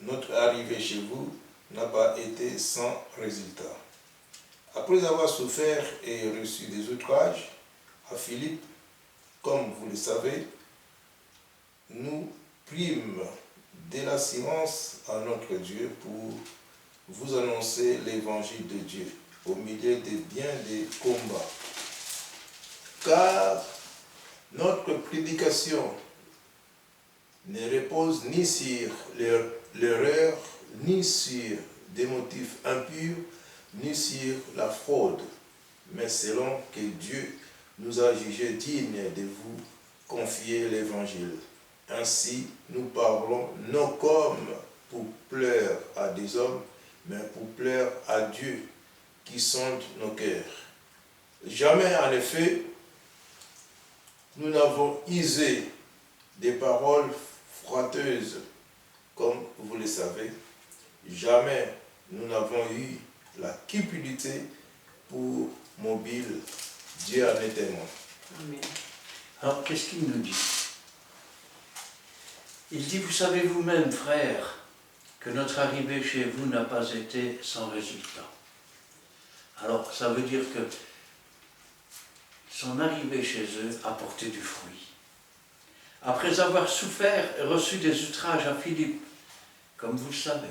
notre arrivée chez vous n'a pas été sans résultat. Après avoir souffert et reçu des outrages à Philippe, comme vous le savez, nous prîmes de la silence à notre Dieu pour vous annoncer l'évangile de Dieu au milieu de bien des combats. Car notre prédication ne repose ni sur l'erreur, ni sur des motifs impurs, ni sur la fraude, mais selon que Dieu nous a jugés dignes de vous confier l'évangile. Ainsi, nous parlons non comme pour plaire à des hommes, mais pour plaire à Dieu qui sonde nos cœurs. Jamais, en effet, nous n'avons usé des paroles frotteuses, comme vous le savez. Jamais nous n'avons eu la cupidité pour mobile. Dieu en est témoin. Amen. Alors, qu'est-ce qu'il nous dit? Il dit, vous savez vous-même, frères, que notre arrivée chez vous n'a pas été sans résultat. Alors, ça veut dire que son arrivée chez eux a porté du fruit, après avoir souffert et reçu des outrages à Philippe, comme vous le savez,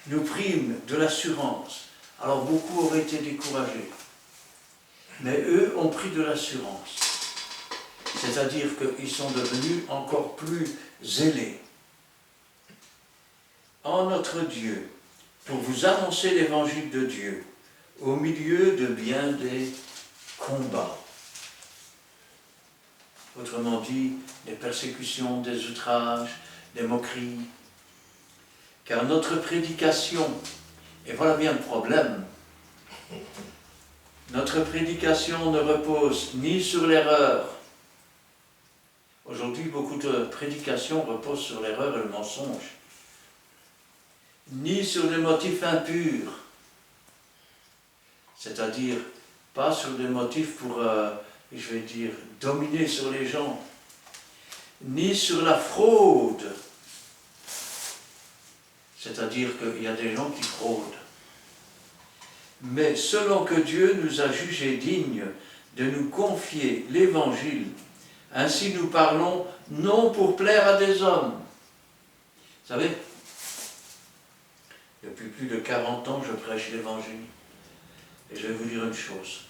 nous prîmes de l'assurance. Alors beaucoup auraient été découragés, mais eux ont pris de l'assurance. C'est-à-dire qu'ils sont devenus encore plus zélés en notre Dieu pour vous annoncer l'évangile de Dieu au milieu de bien des combats. Autrement dit, des persécutions, des outrages, des moqueries. Car notre prédication, et voilà bien le problème, notre prédication ne repose ni sur l'erreur. Aujourd'hui, beaucoup de prédications reposent sur l'erreur et le mensonge, ni sur des motifs impurs, c'est-à-dire pas sur des motifs pour, je vais dire, dominer sur les gens, ni sur la fraude, c'est-à-dire qu'il y a des gens qui fraudent, mais selon que Dieu nous a jugés dignes de nous confier l'Évangile. Ainsi nous parlons non pour plaire à des hommes. Vous savez, depuis plus de 40 ans, je prêche l'Évangile. Et je vais vous dire une chose.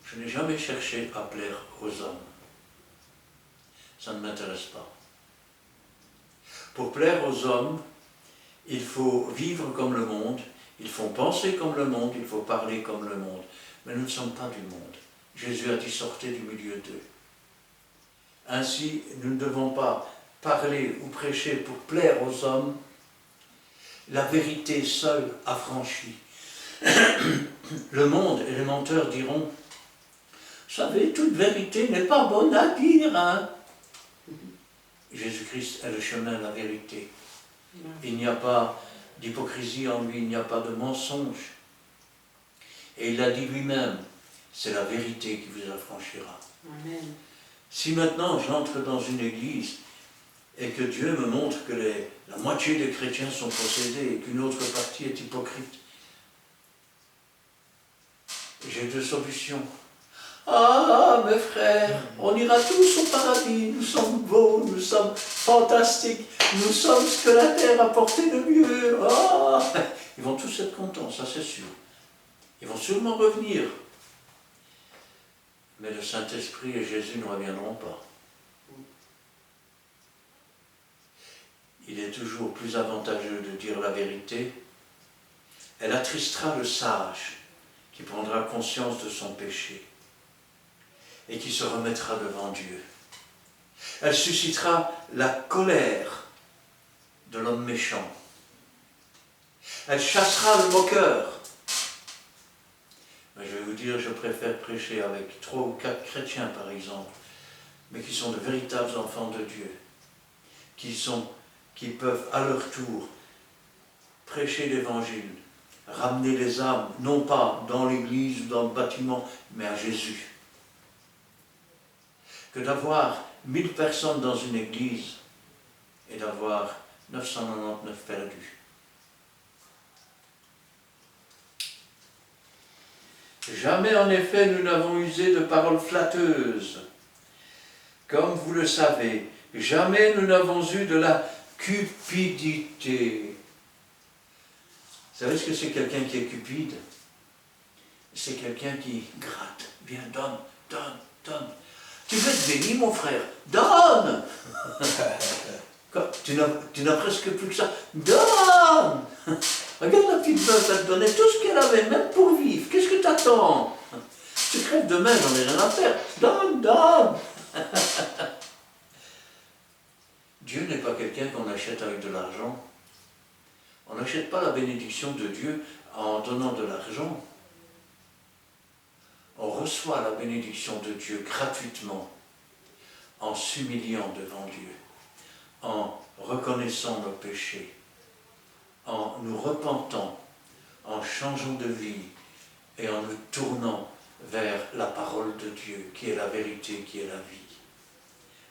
Je n'ai jamais cherché à plaire aux hommes. Ça ne m'intéresse pas. Pour plaire aux hommes, il faut vivre comme le monde, il faut penser comme le monde, il faut parler comme le monde. Mais nous ne sommes pas du monde. Jésus a dit sortez du milieu d'eux. Ainsi, nous ne devons pas parler ou prêcher pour plaire aux hommes. La vérité seule affranchit. Le monde et les menteurs diront, vous savez, toute vérité n'est pas bonne à dire, hein. Jésus-Christ est le chemin, la vérité. Il n'y a pas d'hypocrisie en lui, il n'y a pas de mensonge. Et il a dit lui-même, c'est la vérité qui vous affranchira. Amen. Si maintenant j'entre dans une église et que Dieu me montre que la moitié des chrétiens sont possédés et qu'une autre partie est hypocrite, j'ai deux solutions. Ah, mes frères, on ira tous au paradis, nous sommes beaux, nous sommes fantastiques, nous sommes ce que la terre a porté de mieux. Ah, ils vont tous être contents, ça c'est sûr. Ils vont sûrement revenir. Mais le Saint-Esprit et Jésus ne reviendront pas. Il est toujours plus avantageux de dire la vérité. Elle attristera le sage qui prendra conscience de son péché et qui se remettra devant Dieu. Elle suscitera la colère de l'homme méchant. Elle chassera le moqueur. Mais je vais vous dire, je préfère prêcher avec 3 ou 4 chrétiens par exemple, mais qui sont de véritables enfants de Dieu, qui peuvent à leur tour prêcher l'évangile, ramener les âmes, non pas dans l'église ou dans le bâtiment, mais à Jésus. Que d'avoir 1000 personnes dans une église et d'avoir 999 perdus. Jamais en effet nous n'avons usé de paroles flatteuses. Comme vous le savez, jamais nous n'avons eu de la cupidité. Vous savez ce que c'est quelqu'un qui est cupide? C'est quelqu'un qui gratte. Viens, donne, donne, donne. Tu veux être béni, mon frère? Donne. Tu n'as presque plus que ça. Donne. Regarde la petite veuve, elle te donnait tout ce qu'elle avait, même pour vivre. Qu'est-ce que tu attends? Tu crèves demain, j'en ai rien à faire. Donne, donne. Dieu n'est pas quelqu'un qu'on achète avec de l'argent. On n'achète pas la bénédiction de Dieu en donnant de l'argent. On reçoit la bénédiction de Dieu gratuitement, en s'humiliant devant Dieu, en reconnaissant nos péchés, en nous repentant, en changeant de vie et en nous tournant vers la parole de Dieu, qui est la vérité, qui est la vie.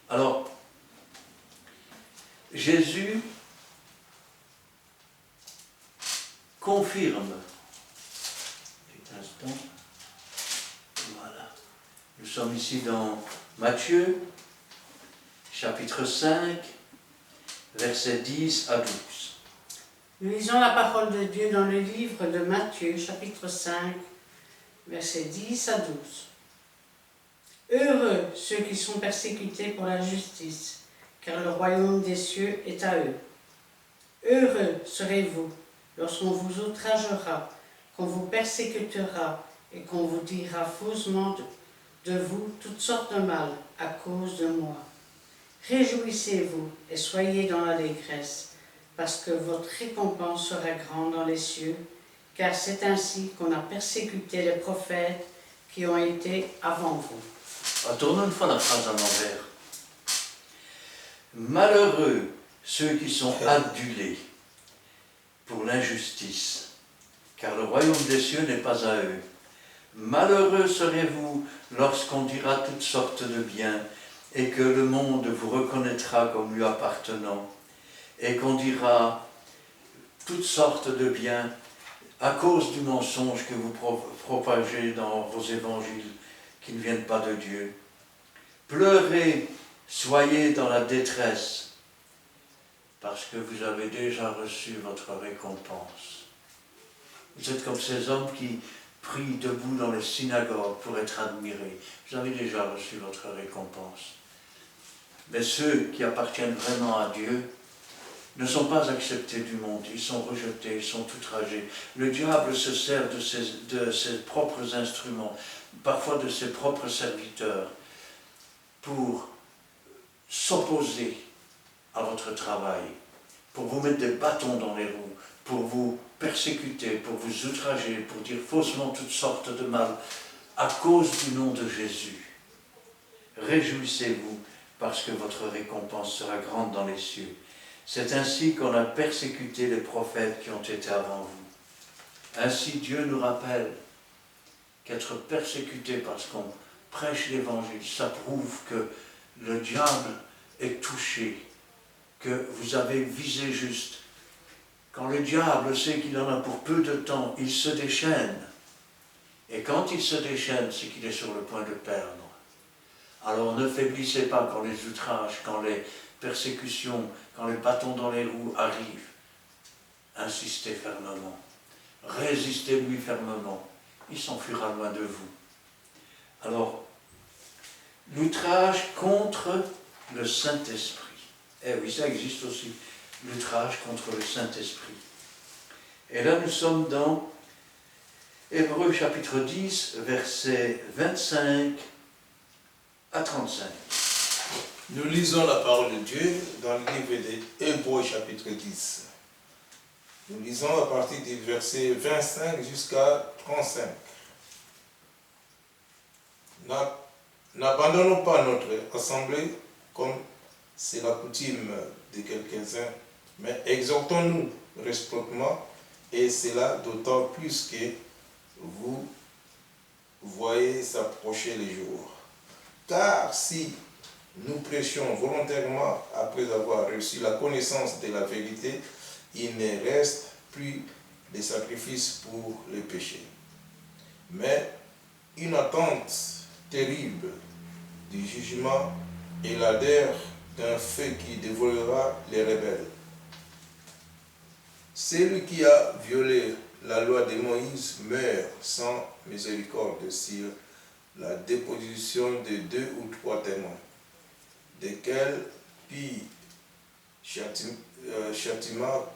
Alors, Jésus confirme, petit instant, voilà, nous sommes ici dans Matthieu, chapitre 5, versets 10 à 12. Nous lisons la parole de Dieu dans le livre de Matthieu, chapitre 5, versets 10 à 12. Heureux ceux qui sont persécutés pour la justice, car le royaume des cieux est à eux. Heureux serez-vous lorsqu'on vous outragera, qu'on vous persécutera et qu'on vous dira faussement de vous toutes sortes de mal à cause de moi. Réjouissez-vous et soyez dans l'allégresse, parce que votre récompense sera grande dans les cieux, car c'est ainsi qu'on a persécuté les prophètes qui ont été avant vous. Tournons une fois la phrase à l'envers. Malheureux ceux qui sont adulés pour l'injustice, car le royaume des cieux n'est pas à eux. Malheureux serez-vous lorsqu'on dira toutes sortes de biens et que le monde vous reconnaîtra comme lui appartenant et qu'on dira toutes sortes de biens à cause du mensonge que vous propagez dans vos évangiles qui ne viennent pas de Dieu. Pleurez, soyez dans la détresse, parce que vous avez déjà reçu votre récompense. Vous êtes comme ces hommes qui prient debout dans les synagogues pour être admirés. Vous avez déjà reçu votre récompense. Mais ceux qui appartiennent vraiment à Dieu ne sont pas acceptés du monde, ils sont rejetés, ils sont outragés. Le diable se sert de ses propres instruments, parfois de ses propres serviteurs, pour s'opposer à votre travail, pour vous mettre des bâtons dans les roues, pour vous persécuter, pour vous outrager, pour dire faussement toutes sortes de mal, à cause du nom de Jésus. Réjouissez-vous, parce que votre récompense sera grande dans les cieux. C'est ainsi qu'on a persécuté les prophètes qui ont été avant vous. Ainsi Dieu nous rappelle qu'être persécuté parce qu'on prêche l'évangile, ça prouve que le diable est touché, que vous avez visé juste. Quand le diable sait qu'il en a pour peu de temps, il se déchaîne. Et quand il se déchaîne, c'est qu'il est sur le point de perdre. Alors ne faiblissez pas quand les outrages, quand les persécutions, quand les bâtons dans les roues arrivent. Insistez fermement. Résistez-lui fermement. Il s'enfuira loin de vous. Alors, l'outrage contre le Saint-Esprit. Eh oui, ça existe aussi. L'outrage contre le Saint-Esprit. Et là, nous sommes dans Hébreux chapitre 10, versets 25 à 35. Nous lisons la parole de Dieu dans le livre des Hébreux chapitre 10. Nous lisons à partir du verset 25 jusqu'à 35. N'abandonnons pas notre assemblée comme c'est la coutume de quelques-uns, mais exhortons-nous réciproquement, et cela d'autant plus que vous voyez s'approcher les jours. Car si nous prêchions volontairement après avoir reçu la connaissance de la vérité, il ne reste plus de sacrifices pour les péchés, mais une attente terrible du jugement et l'ardeur d'un feu qui dévorera les rebelles. Celui qui a violé la loi de Moïse meurt sans miséricorde sur la déposition de 2 ou 3 témoins, desquels puis châtiment.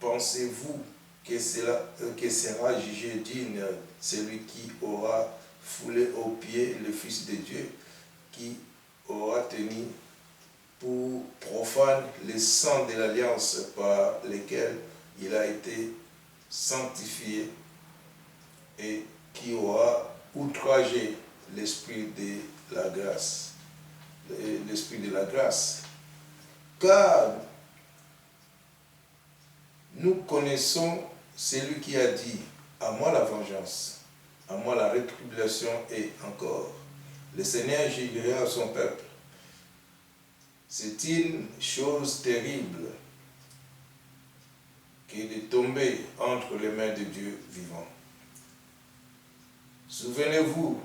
Pensez-vous que sera jugé digne celui qui aura foulé aux pieds le Fils de Dieu, qui aura tenu pour profane le sang de l'alliance par lequel il a été sanctifié, et qui aura outragé l'esprit de la grâce. L'esprit de la grâce. Car nous connaissons celui qui a dit « À moi la vengeance, à moi la rétribution et encore. Le Seigneur jugera son peuple. » C'est une chose terrible que de tomber entre les mains de Dieu vivant. Souvenez-vous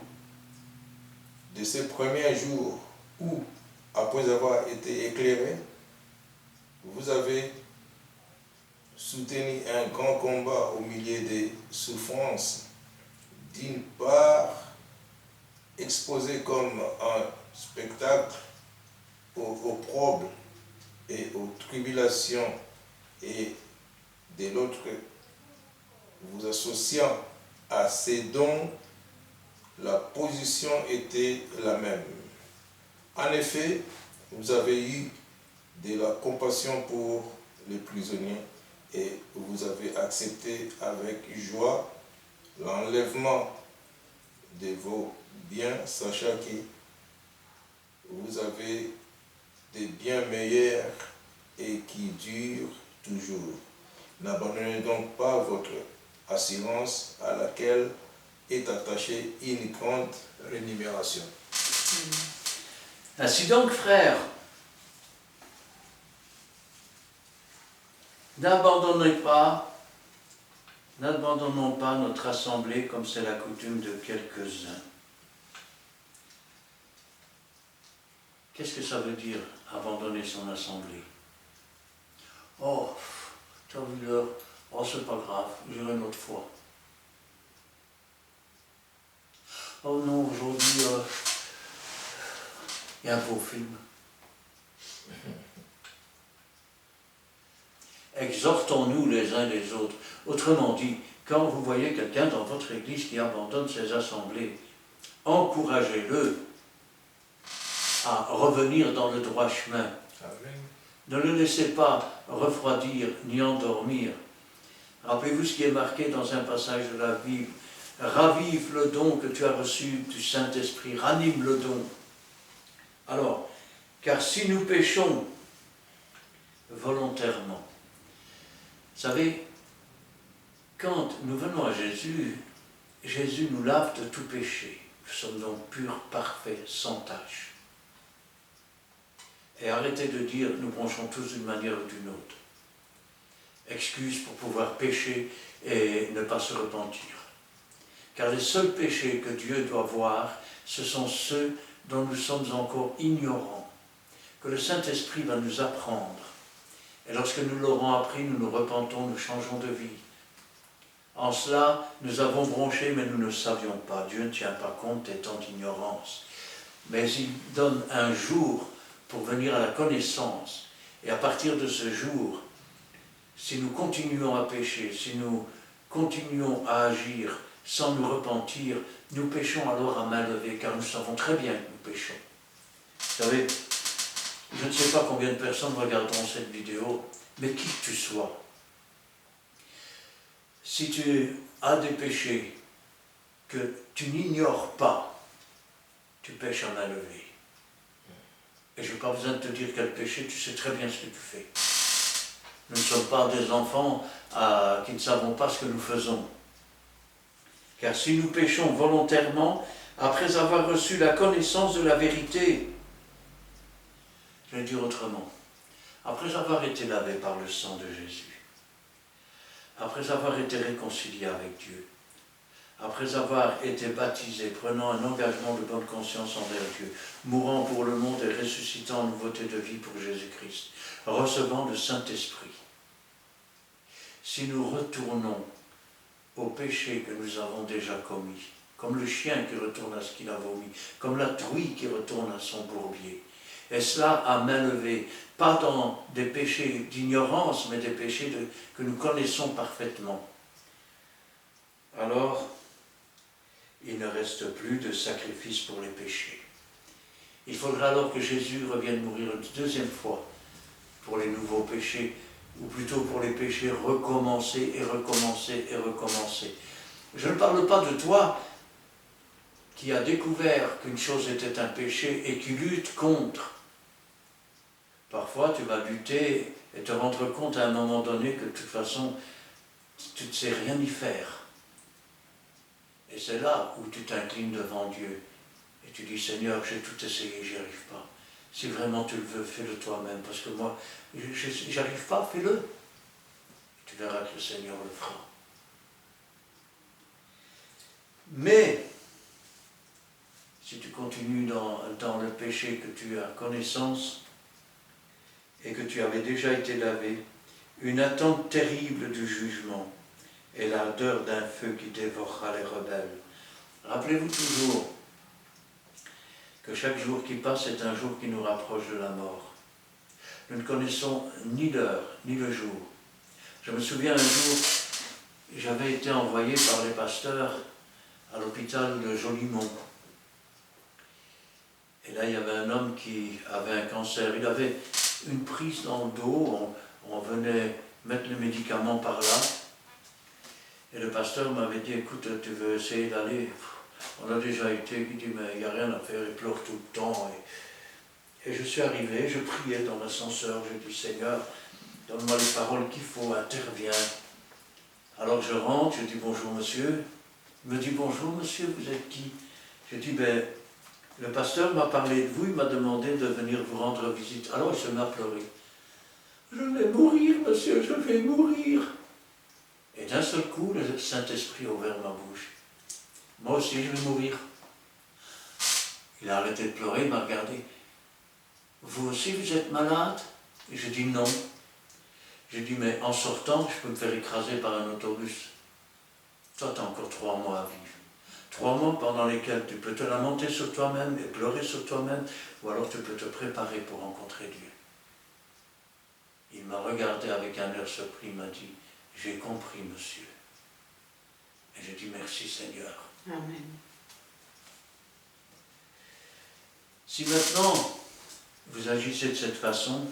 de ces premiers jours où, après avoir été éclairé, vous avez soutenu un grand combat au milieu des souffrances, d'une part exposé comme un spectacle aux problèmes et aux tribulations, et de l'autre, vous associant à ces dons, la position était la même. En effet, vous avez eu de la compassion pour les prisonniers et vous avez accepté avec joie l'enlèvement de vos biens, sachant que vous avez des biens meilleurs et qui durent toujours. N'abandonnez donc pas votre assurance à laquelle est attachée une grande rémunération. Ainsi donc, frères, n'abandonnons pas notre assemblée comme c'est la coutume de quelques-uns. Qu'est-ce que ça veut dire, abandonner son assemblée? Oh, tu as vu l'heure, oh c'est pas grave, j'irai une autre fois. Oh non, aujourd'hui, il y a un beau film. Exhortons-nous les uns les autres. Autrement dit, quand vous voyez quelqu'un dans votre église qui abandonne ses assemblées, encouragez-le à revenir dans le droit chemin. Amen. Ne le laissez pas refroidir ni endormir. Rappelez-vous ce qui est marqué dans un passage de la Bible. Ravive le don que tu as reçu du Saint-Esprit, ranime le don. Alors, car si nous péchons volontairement, vous savez, quand nous venons à Jésus, Jésus nous lave de tout péché. Nous sommes donc purs, parfaits, sans tache. Et arrêtez de dire, nous penchons tous d'une manière ou d'une autre. Excuse pour pouvoir pécher et ne pas se repentir. Car les seuls péchés que Dieu doit voir, ce sont ceux dont nous sommes encore ignorants, que le Saint-Esprit va nous apprendre. Et lorsque nous l'aurons appris, nous nous repentons, nous changeons de vie. En cela, nous avons bronché, mais nous ne savions pas. Dieu ne tient pas compte des temps d'ignorance. Mais il donne un jour pour venir à la connaissance. Et à partir de ce jour, si nous continuons à pécher, si nous continuons à agir sans nous repentir, nous péchons alors à main levée, car nous savons très bien que nous péchons. Vous savez, je ne sais pas combien de personnes regarderont cette vidéo, mais qui que tu sois, si tu as des péchés que tu n'ignores pas, tu pêches à main levée. Et je n'ai pas besoin de te dire quel péché, tu sais très bien ce que tu fais. Nous ne sommes pas des enfants qui ne savons pas ce que nous faisons. Car si nous péchons volontairement, après avoir reçu la connaissance de la vérité, je vais dire autrement, après avoir été lavé par le sang de Jésus, après avoir été réconcilié avec Dieu, après avoir été baptisé, prenant un engagement de bonne conscience envers Dieu, mourant pour le monde et ressuscitant en nouveauté de vie pour Jésus-Christ, recevant le Saint-Esprit, si nous retournons au péché que nous avons déjà commis, comme le chien qui retourne à ce qu'il a vomi, comme la truie qui retourne à son bourbier, et cela à main levée, pas dans des péchés d'ignorance, mais des péchés que nous connaissons parfaitement, alors il ne reste plus de sacrifice pour les péchés. Il faudra alors que Jésus revienne mourir une deuxième fois pour les nouveaux péchés, ou plutôt pour les péchés recommencer et recommencer et recommencer. Je ne parle pas de toi qui as découvert qu'une chose était un péché et qui lutte contre. Parfois tu vas lutter et te rendre compte à un moment donné que de toute façon tu ne sais rien y faire. Et c'est là où tu t'inclines devant Dieu et tu dis, Seigneur, j'ai tout essayé, j'y arrive pas. Si vraiment tu le veux, fais-le toi-même, parce que moi, j'arrive pas, fais-le. Tu verras que le Seigneur le fera. Mais, si tu continues dans le péché que tu as connaissance et que tu avais déjà été lavé, une attente terrible du jugement et l'ardeur d'un feu qui dévorera les rebelles. Rappelez-vous toujours que chaque jour qui passe est un jour qui nous rapproche de la mort. Nous ne connaissons ni l'heure, ni le jour. Je me souviens un jour, j'avais été envoyé par les pasteurs à l'hôpital de Jolimont. Et là, il y avait un homme qui avait un cancer. Il avait une prise dans le dos, on venait mettre les médicaments par là. Et le pasteur m'avait dit, écoute, tu veux essayer d'aller? On a déjà été, il dit, mais il n'y a rien à faire, il pleure tout le temps. Et je suis arrivé, je priais dans l'ascenseur, je dis, Seigneur, donne-moi les paroles qu'il faut, interviens. Alors je rentre, je dis, bonjour monsieur. Il me dit, bonjour monsieur, vous êtes qui? Je dis, ben, le pasteur m'a parlé de vous, il m'a demandé de venir vous rendre visite. Alors il se met à pleurer. Je vais mourir, monsieur, je vais mourir. Et d'un seul coup, le Saint-Esprit a ouvert ma bouche. Moi aussi, je vais mourir. Il a arrêté de pleurer, il m'a regardé. Vous aussi, vous êtes malade? Et je dis non. J'ai dit, mais en sortant, je peux me faire écraser par un autobus. Toi, tu as encore 3 mois à vivre. 3 mois pendant lesquels tu peux te lamenter sur toi-même et pleurer sur toi-même, ou alors tu peux te préparer pour rencontrer Dieu. Il m'a regardé avec un air surpris, il m'a dit, j'ai compris, monsieur. Et j'ai dit, merci Seigneur. Amen. Si maintenant, vous agissez de cette façon,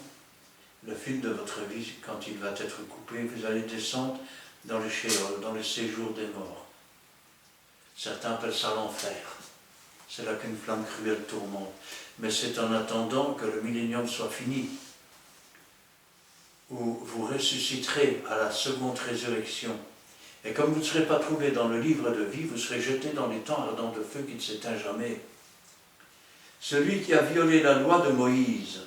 le fil de votre vie, quand il va être coupé, vous allez descendre dans le Sheol, dans le séjour des morts. Certains appellent ça l'enfer. C'est là qu'une flamme cruelle tourmente. Mais c'est en attendant que le millénium soit fini, où vous ressusciterez à la seconde résurrection. Et comme vous ne serez pas trouvé dans le livre de vie, vous serez jeté dans les temps ardents de feu qui ne s'éteint jamais. Celui qui a violé la loi de Moïse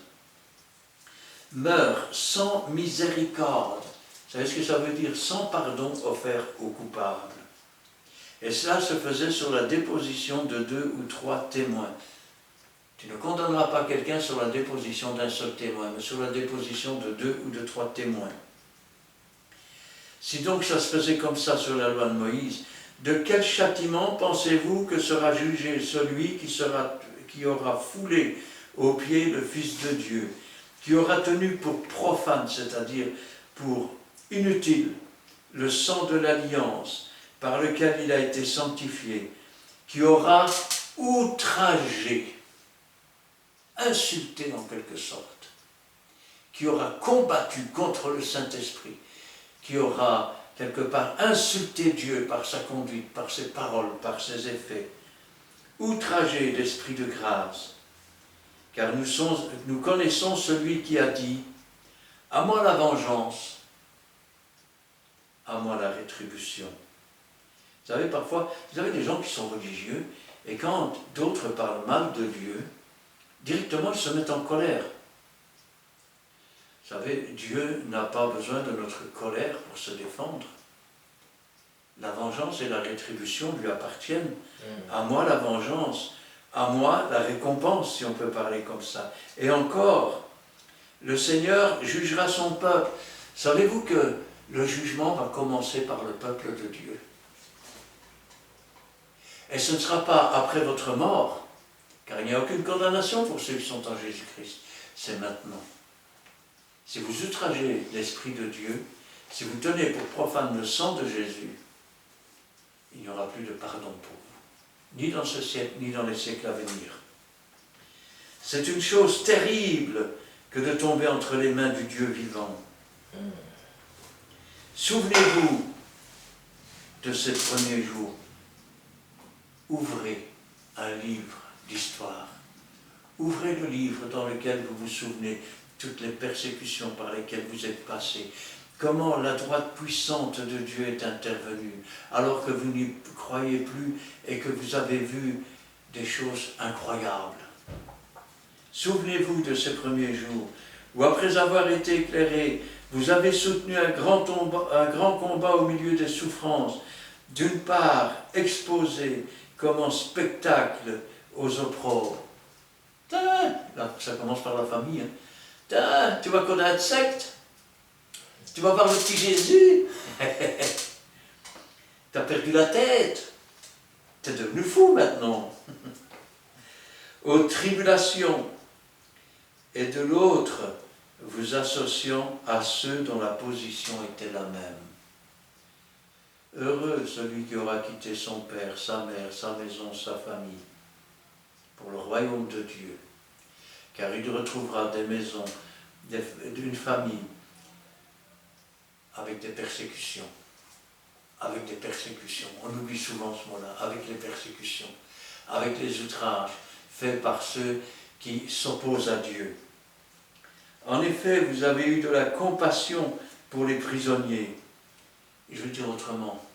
meurt sans miséricorde. Vous savez ce que ça veut dire? Sans pardon offert aux coupables. Et cela se faisait sur la déposition de 2 ou 3 témoins. Tu ne condamneras pas quelqu'un sur la déposition d'un seul témoin, mais sur la déposition de 2 ou de 3 témoins. Si donc ça se faisait comme ça sur la loi de Moïse, de quel châtiment pensez-vous que sera jugé celui qui aura foulé aux pieds le Fils de Dieu, qui aura tenu pour profane, c'est-à-dire pour inutile, le sang de l'alliance par lequel il a été sanctifié, qui aura outragé, insulté en quelque sorte, qui aura combattu contre le Saint-Esprit, qui aura quelque part insulté Dieu par sa conduite, par ses paroles, par ses effets, outragé l'Esprit de grâce, car nous connaissons celui qui a dit « À moi la vengeance, à moi la rétribution ». Vous savez, parfois, vous avez des gens qui sont religieux, et quand d'autres parlent mal de Dieu, directement ils se mettent en colère. Vous savez, Dieu n'a pas besoin de notre colère pour se défendre. La vengeance et la rétribution lui appartiennent. À moi la vengeance, à moi la récompense, si on peut parler comme ça. Et encore, le Seigneur jugera son peuple. Savez-vous que le jugement va commencer par le peuple de Dieu? Et ce ne sera pas après votre mort, car il n'y a aucune condamnation pour ceux qui sont en Jésus-Christ. C'est maintenant. Si vous outragez l'Esprit de Dieu, si vous tenez pour profane le sang de Jésus, il n'y aura plus de pardon pour vous, ni dans ce siècle, ni dans les siècles à venir. C'est une chose terrible que de tomber entre les mains du Dieu vivant. Souvenez-vous de ces premiers jours. Ouvrez un livre d'histoire. Ouvrez le livre dans lequel vous vous souvenez toutes les persécutions par lesquelles vous êtes passés. Comment la droite puissante de Dieu est intervenue, alors que vous n'y croyez plus et que vous avez vu des choses incroyables. Souvenez-vous de ces premiers jours, où après avoir été éclairés, vous avez soutenu un grand combat au milieu des souffrances, d'une part exposé comme en spectacle aux opprobres. Là, ça commence par la famille. Hein. Tu vas connaître secte. Tu vas voir le petit Jésus. T'as perdu la tête. T'es devenu fou maintenant. Aux tribulations. Et de l'autre, vous associant à ceux dont la position était la même. Heureux celui qui aura quitté son père, sa mère, sa maison, sa famille, pour le royaume de Dieu, car il retrouvera des maisons, d'une famille, avec des persécutions. Avec des persécutions. On oublie souvent ce mot-là, avec les persécutions, avec les outrages faits par ceux qui s'opposent à Dieu. En effet, vous avez eu de la compassion pour les prisonniers. Je veux dire autrement,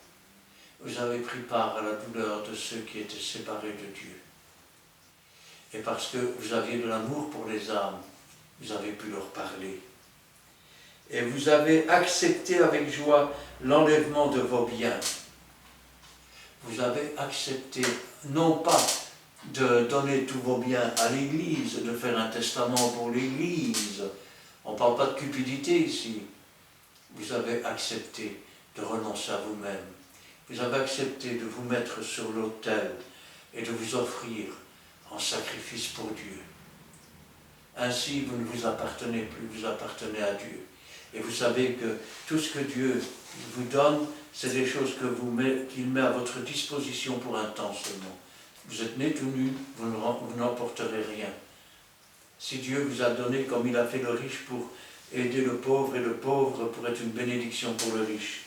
vous avez pris part à la douleur de ceux qui étaient séparés de Dieu. Et parce que vous aviez de l'amour pour les âmes, vous avez pu leur parler. Et vous avez accepté avec joie l'enlèvement de vos biens. Vous avez accepté, non pas de donner tous vos biens à l'Église, de faire un testament pour l'Église. On ne parle pas de cupidité ici. Vous avez accepté de renoncer à vous-même. Vous avez accepté de vous mettre sur l'autel et de vous offrir en sacrifice pour Dieu. Ainsi, vous ne vous appartenez plus, vous appartenez à Dieu. Et vous savez que tout ce que Dieu vous donne, c'est des choses qu'il met à votre disposition pour un temps seulement. Vous êtes né tout nu, vous n'emporterez rien. Si Dieu vous a donné, comme il a fait le riche pour aider le pauvre, et le pauvre pour être une bénédiction pour le riche.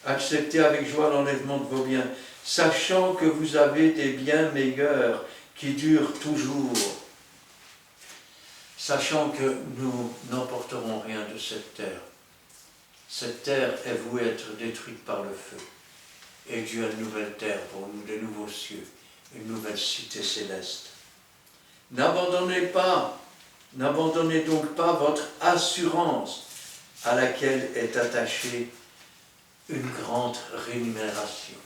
Acceptez avec joie l'enlèvement de vos biens, sachant que vous avez des biens meilleurs qui durent toujours. Sachant que nous n'emporterons rien de cette terre. Cette terre est vouée à être détruite par le feu. Et Dieu a une nouvelle terre pour nous, des nouveaux cieux, une nouvelle cité céleste. N'abandonnez donc pas votre assurance à laquelle est attachée une grande rémunération.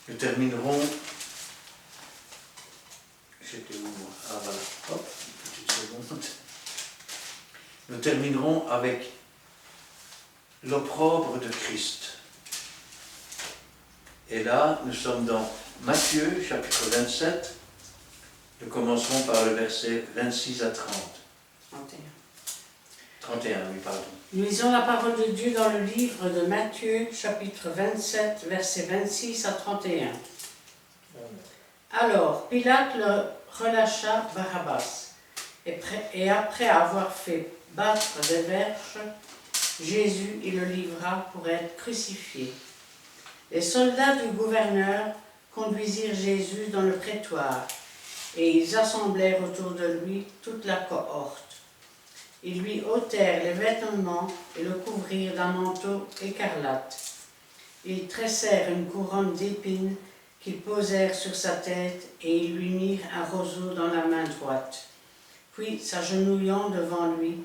Nous terminerons. J'étais où moi? Ah voilà, hop, une petite seconde. Nous terminerons avec l'opprobre de Christ. Et là, nous sommes dans Matthieu, chapitre 27. Nous commencerons par le verset 26 à 30. 31, oui, pardon. Nous lisons la parole de Dieu dans le livre de Matthieu, chapitre 27, versets 26 à 31. Alors, Pilate le relâcha Barabbas, et après avoir fait battre des verges, Jésus il le livra pour être crucifié. Les soldats du gouverneur conduisirent Jésus dans le prétoire, et ils assemblèrent autour de lui toute la cohorte. Ils lui ôtèrent les vêtements et le couvrirent d'un manteau écarlate. Ils tressèrent une couronne d'épines qu'ils posèrent sur sa tête et ils lui mirent un roseau dans la main droite. Puis, s'agenouillant devant lui,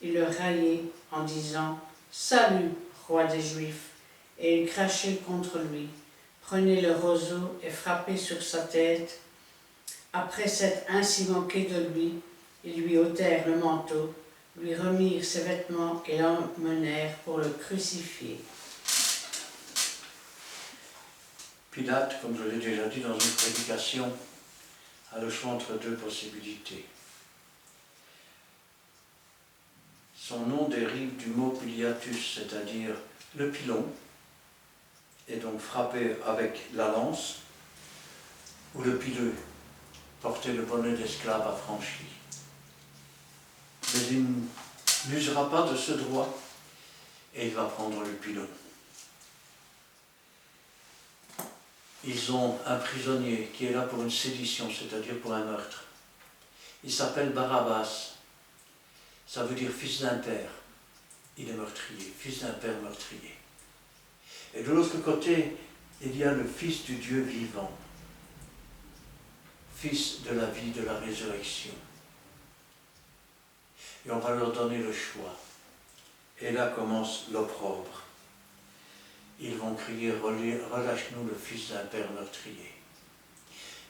ils le raillaient en disant « Salut, roi des Juifs !» Et ils crachaient contre lui, prenaient le roseau et frappaient sur sa tête. Après s'être ainsi moqués de lui, ils lui ôtèrent le manteau, lui remirent ses vêtements et l'emmenèrent pour le crucifier. Pilate, comme je l'ai déjà dit dans une prédication, a le choix entre deux possibilités. Son nom dérive du mot pilatus, c'est-à-dire le pilon, et donc frappé avec la lance, ou le pileux, porter le bonnet d'esclave affranchi. Mais il n'usera pas de ce droit et il va prendre le pilon. Ils ont un prisonnier qui est là pour une sédition, c'est-à-dire pour un meurtre. Il s'appelle Barabbas. Ça veut dire fils d'un père. Il est meurtrier, fils d'un père meurtrier. Et de l'autre côté, il y a le fils du Dieu vivant, fils de la vie, de la résurrection. Et on va leur donner le choix. Et là commence l'opprobre. ils vont crier « Relâche-nous le fils d'un père meurtrier ».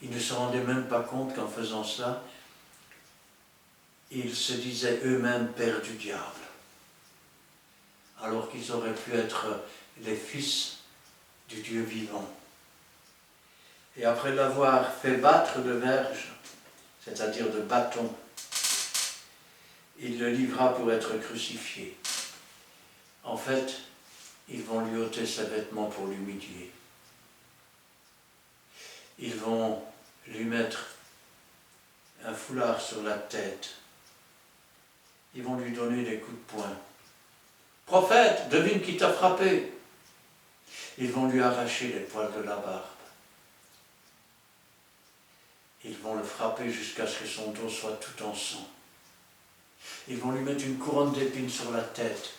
Ils ne se rendaient même pas compte qu'en faisant cela, ils se disaient eux-mêmes pères du diable, alors qu'ils auraient pu être les fils du Dieu vivant. Et après l'avoir fait battre de verge, c'est-à-dire de bâton, il le livra pour être crucifié. En fait, ils vont lui ôter ses vêtements pour l'humilier. Ils vont lui mettre un foulard sur la tête. Ils vont lui donner des coups de poing. « Prophète, devine qui t'a frappé !» Ils vont lui arracher les poils de la barbe. Ils vont le frapper jusqu'à ce que son dos soit tout en sang. Ils vont lui mettre une couronne d'épines sur la tête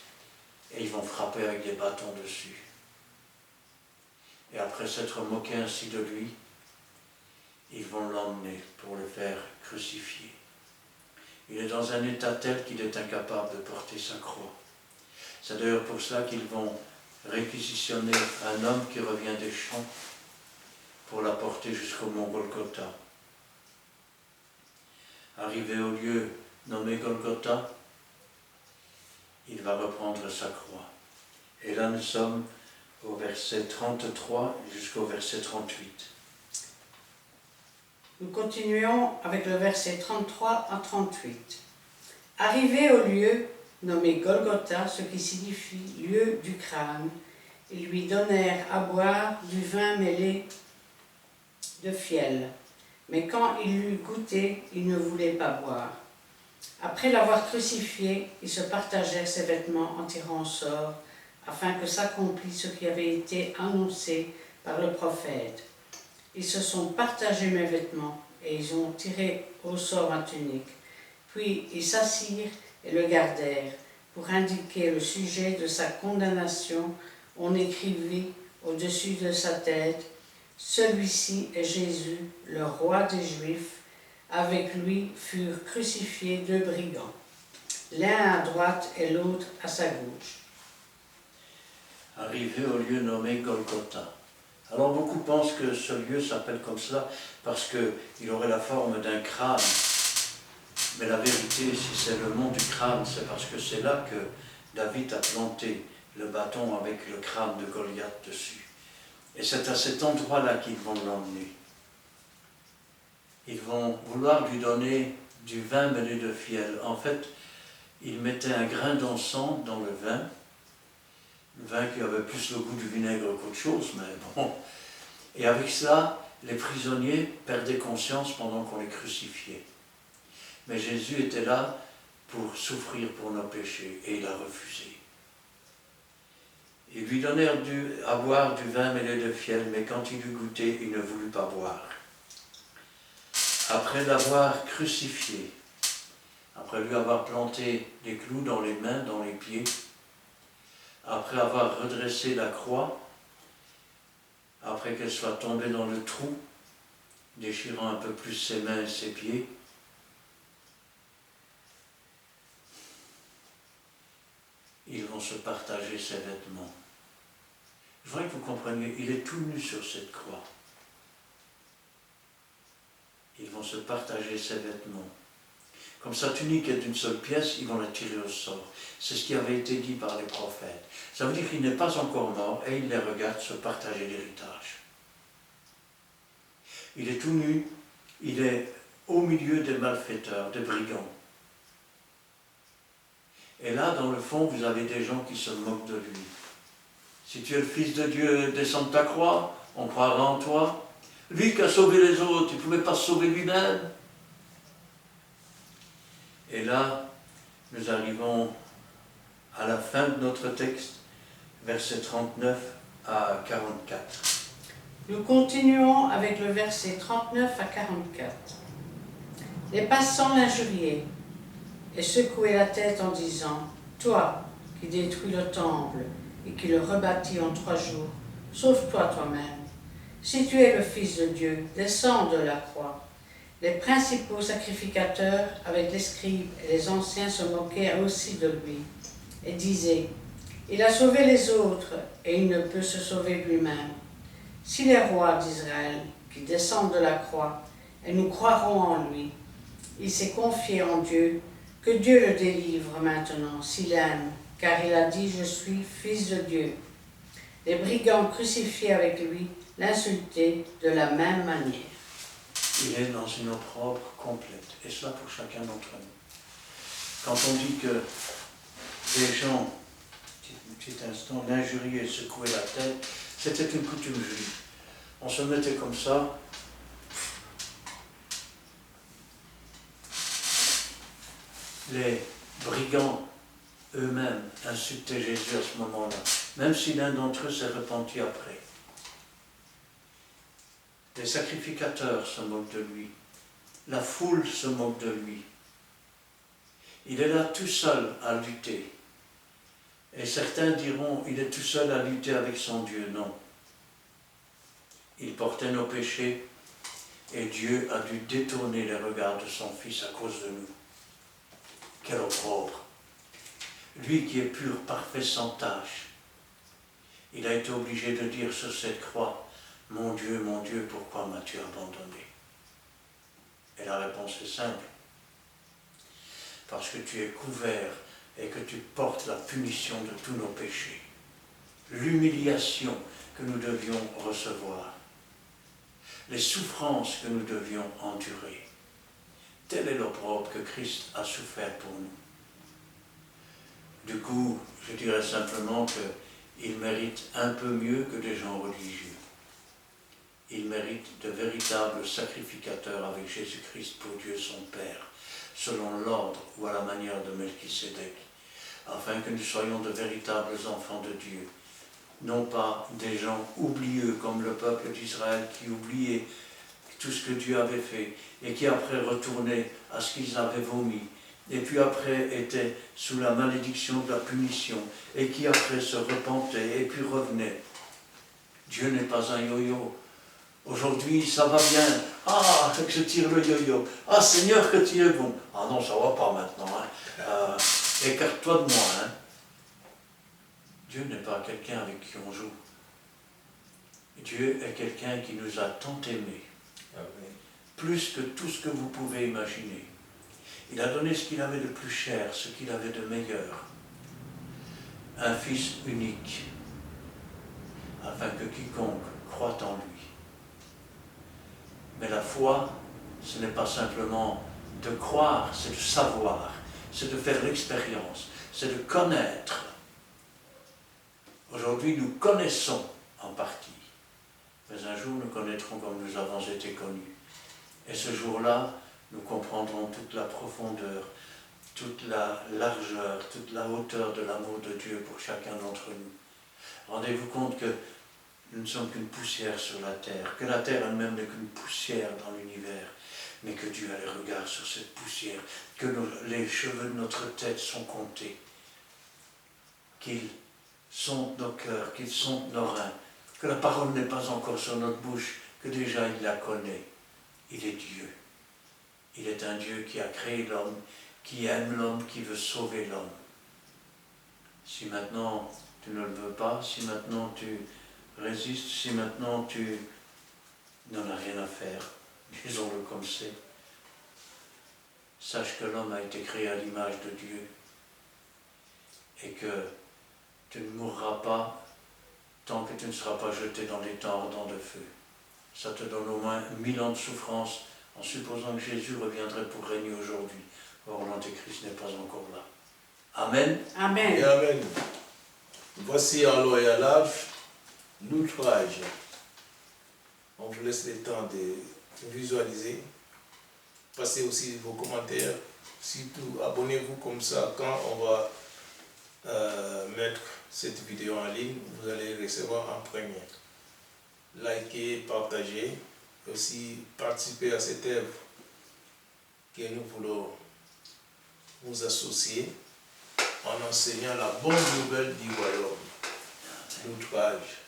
et ils vont frapper avec des bâtons dessus. Et après s'être moqué ainsi de lui, ils vont l'emmener pour le faire crucifier. Il est dans un état tel qu'il est incapable de porter sa croix. C'est d'ailleurs pour cela qu'ils vont réquisitionner un homme qui revient des champs pour la porter jusqu'au mont Golgotha. Arrivé au lieu nommé Golgotha, il va reprendre sa croix. Et là nous sommes au verset 33 jusqu'au verset 38. Nous continuons avec le verset 33 à 38. Arrivé au lieu nommé Golgotha, ce qui signifie lieu du crâne, ils lui donnèrent à boire du vin mêlé de fiel. Mais quand il l'eut goûté, il ne voulait pas boire. Après l'avoir crucifié, ils se partagèrent ses vêtements en tirant au sort, afin que s'accomplisse ce qui avait été annoncé par le prophète. Ils se sont partagés mes vêtements, et ils ont tiré au sort ma tunique. Puis ils s'assirent et le gardèrent. Pour indiquer le sujet de sa condamnation, on écrivit au-dessus de sa tête « Celui-ci est Jésus, le roi des Juifs. Avec lui furent crucifiés 2 brigands, l'un à droite et l'autre à sa gauche. » Arrivé au lieu nommé Golgotha. Alors beaucoup pensent que ce lieu s'appelle comme cela parce qu'il aurait la forme d'un crâne. Mais la vérité, si c'est le mont du crâne, c'est parce que c'est là que David a planté le bâton avec le crâne de Goliath dessus. Et c'est à cet endroit-là qu'ils vont l'emmener. Ils vont vouloir lui donner du vin mêlé de fiel. En fait, ils mettaient un grain d'encens dans le vin qui avait plus le goût du vinaigre qu'autre chose, mais bon. Et avec cela, les prisonniers perdaient conscience pendant qu'on les crucifiait. Mais Jésus était là pour souffrir pour nos péchés, et il a refusé. Ils lui donnèrent à boire du vin mêlé de fiel, mais quand il eut goûté, il ne voulut pas boire. Après l'avoir crucifié, après lui avoir planté des clous dans les mains, dans les pieds, après avoir redressé la croix, après qu'elle soit tombée dans le trou, déchirant un peu plus ses mains et ses pieds, ils vont se partager ses vêtements. Je voudrais que vous compreniez, il est tout nu sur cette croix. Ils vont se partager ses vêtements. Comme sa tunique est d'une seule pièce, ils vont la tirer au sort. C'est ce qui avait été dit par les prophètes. Ça veut dire qu'il n'est pas encore mort et il les regarde se partager l'héritage. Il est tout nu, il est au milieu des malfaiteurs, des brigands. Et là, dans le fond, vous avez des gens qui se moquent de lui. Si tu es le Fils de Dieu, descends de ta croix, on croira en toi. Lui qui a sauvé les autres, il ne pouvait pas se sauver lui-même. Et là, nous arrivons à la fin de notre texte, versets 39 à 44. Nous continuons avec le verset 39 à 44. Les passants l'injuriaient et secouaient la tête en disant « Toi qui détruis le temple et qui le rebâtis en 3 jours, sauve-toi toi-même. Si tu es le Fils de Dieu, descends de la croix. » Les principaux sacrificateurs, avec les scribes et les anciens, se moquaient aussi de lui et disaient « Il a sauvé les autres et il ne peut se sauver lui-même. S'il est roi d'Israël, qui descend de la croix, et nous croirons en lui, il s'est confié en Dieu, que Dieu le délivre maintenant, s'il aime, car il a dit « Je suis fils de Dieu ». Les brigands crucifiés avec lui l'insultaient de la même manière. Il est dans une opprobre complète, et cela pour chacun d'entre nous. Quand on dit que les gens, petit instant, l'injuriaient et secouaient la tête, c'était une coutume juive. On se mettait comme ça. Les brigands eux-mêmes insultaient Jésus à ce moment-là, même si l'un d'entre eux s'est repenti après. Les sacrificateurs se moquent de lui, la foule se moque de lui. Il est là tout seul à lutter. Et certains diront, il est tout seul à lutter avec son Dieu. Non. Il portait nos péchés et Dieu a dû détourner les regards de son Fils à cause de nous. Quel opprobre! Lui qui est pur, parfait, sans tache, il a été obligé de dire sur cette croix, « Mon Dieu, pourquoi m'as-tu abandonné ?» Et la réponse est simple. Parce que tu es couvert et que tu portes la punition de tous nos péchés. L'humiliation que nous devions recevoir. Les souffrances que nous devions endurer. Tel est l'opprobre que Christ a souffert pour nous. Du coup, je dirais simplement qu'il mérite un peu mieux que des gens religieux. Il mérite de véritables sacrificateurs avec Jésus-Christ pour Dieu son Père, selon l'ordre ou à la manière de Melchisédek, afin que nous soyons de véritables enfants de Dieu. Non pas des gens oublieux comme le peuple d'Israël qui oubliait tout ce que Dieu avait fait et qui après retournaient à ce qu'ils avaient vomi et puis après étaient sous la malédiction de la punition et qui après se repentaient et puis revenaient. Dieu n'est pas un yo-yo. Aujourd'hui, ça va bien. Ah, je tire le yo-yo. Ah, Seigneur, que tu es bon. Ah non, ça va pas maintenant. Hein. Écarte-toi de moi. Hein. Dieu n'est pas quelqu'un avec qui on joue. Dieu est quelqu'un qui nous a tant aimés. Amen. Plus que tout ce que vous pouvez imaginer. Il a donné ce qu'il avait de plus cher, ce qu'il avait de meilleur. Un Fils unique, afin que quiconque croit en lui. Mais la foi, ce n'est pas simplement de croire, c'est de savoir, c'est de faire l'expérience, c'est de connaître. Aujourd'hui, nous connaissons en partie, mais un jour, nous connaîtrons comme nous avons été connus. Et ce jour-là, nous comprendrons toute la profondeur, toute la largeur, toute la hauteur de l'amour de Dieu pour chacun d'entre nous. Rendez-vous compte que nous ne sommes qu'une poussière sur la terre, que la terre elle-même n'est qu'une poussière dans l'univers, mais que Dieu a les regards sur cette poussière, que les cheveux de notre tête sont comptés, qu'ils sont nos cœurs, qu'ils sont nos reins, que la parole n'est pas encore sur notre bouche, que déjà il la connaît. Il est Dieu. Il est un Dieu qui a créé l'homme, qui aime l'homme, qui veut sauver l'homme. Si maintenant tu ne le veux pas, si maintenant tu résistes, si maintenant tu n'en as rien à faire, disons-le comme c'est, sache que l'homme a été créé à l'image de Dieu et que tu ne mourras pas tant que tu ne seras pas jeté dans les temps ardents de feu. Ça te donne au moins 1000 ans de souffrance en supposant que Jésus reviendrait pour régner aujourd'hui. Or, l'Antéchrist n'est pas encore là. Amen. Amen. Et Amen. Voici alors et à l'âge l'outrage. On vous laisse le temps de visualiser. Passez aussi vos commentaires. Surtout, abonnez-vous comme ça. Quand on va mettre cette vidéo en ligne, vous allez recevoir en premier. Likez, partagez. Aussi, participez à cette œuvre que nous voulons vous associer en enseignant la bonne nouvelle du royaume, l'outrage.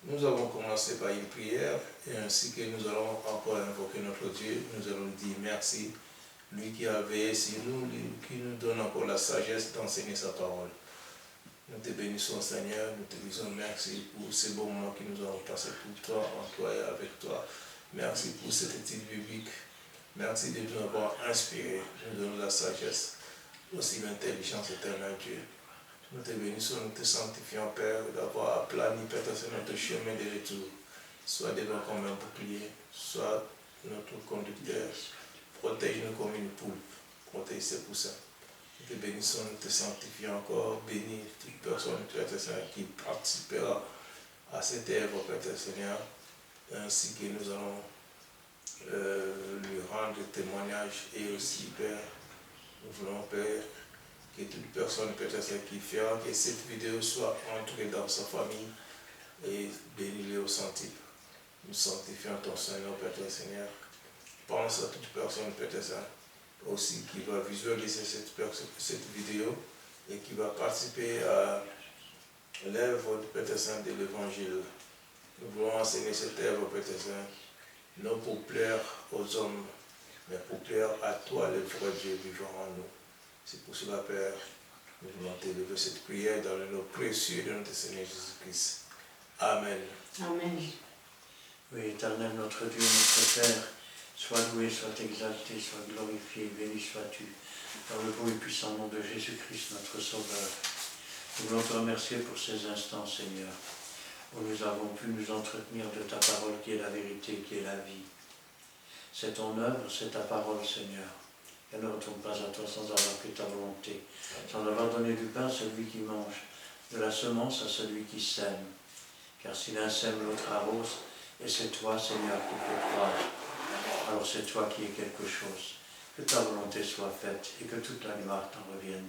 Nous avons commencé par une prière et ainsi que nous allons encore invoquer notre Dieu. Nous allons dire merci, lui qui a veillé sur nous, lui qui nous donne encore la sagesse d'enseigner sa parole. Nous te bénissons, Seigneur, nous te disons merci pour ces bons moments que nous avons passés pour toi, en toi et avec toi. Merci pour cette étude biblique. Merci de nous avoir inspirés, de nous donner la sagesse, aussi l'intelligence éternelle, Dieu. Nous te bénissons, nous te sanctifions, Père, d'avoir aplani, Père, notre chemin de retour. Sois devant comme un bouclier, sois notre conducteur. Protège-nous comme une poule. Protège ces poussins. Nous te bénissons, nous te sanctifions encore. Bénis toute personne, Père Seigneur, qui participera à cette œuvre, Père Seigneur, ainsi que nous allons lui rendre témoignage. Et aussi, Père, nous voulons, Père, que toute personne, Père Seigneur, qui fera que cette vidéo soit entrée dans sa famille et bénis-le au centuple. Nous sanctifions ton Seigneur, Père Seigneur. Pense à toute personne, Père Seigneur, aussi qui va visualiser cette vidéo et qui va participer à l'œuvre de Père Saint de l'Évangile. Nous voulons enseigner cette œuvre, Père Saint, non pour plaire aux hommes, mais pour plaire à toi, le vrai Dieu vivant en nous. C'est pour cela, Père, nous voulons t'élever cette prière dans le nom précieux de notre Seigneur Jésus-Christ. Amen. Amen. Oui, éternel, notre Dieu, notre Père, sois loué, sois exalté, sois glorifié, béni sois-tu, dans le beau et puissant nom de Jésus-Christ, notre Sauveur. Nous voulons te remercier pour ces instants, Seigneur, où nous avons pu nous entretenir de ta parole qui est la vérité, qui est la vie. C'est ton œuvre, c'est ta parole, Seigneur. Elle ne retourne pas à toi sans avoir fait ta volonté, sans avoir donné du pain à celui qui mange, de la semence à celui qui sème. Car si l'un sème, l'autre arrose, et c'est toi, Seigneur, qui peux croire. Alors c'est toi qui es quelque chose. Que ta volonté soit faite et que toute la gloire t'en revienne.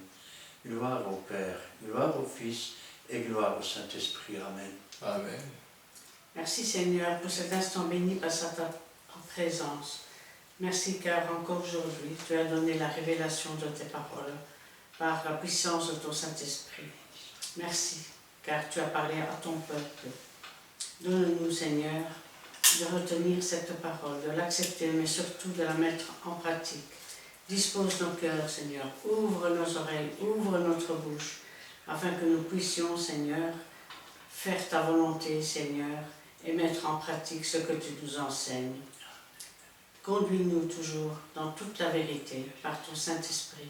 Gloire au Père, gloire au Fils et gloire au Saint-Esprit. Amen. Amen. Merci Seigneur pour cet instant béni passé à ta présence. Merci car encore aujourd'hui, tu as donné la révélation de tes paroles par la puissance de ton Saint-Esprit. Merci car tu as parlé à ton peuple. Donne-nous Seigneur de retenir cette parole, de l'accepter, mais surtout de la mettre en pratique. Dispose nos cœurs, Seigneur, ouvre nos oreilles, ouvre notre bouche, afin que nous puissions, Seigneur, faire ta volonté, Seigneur, et mettre en pratique ce que tu nous enseignes. Conduis-nous toujours dans toute la vérité par ton Saint-Esprit.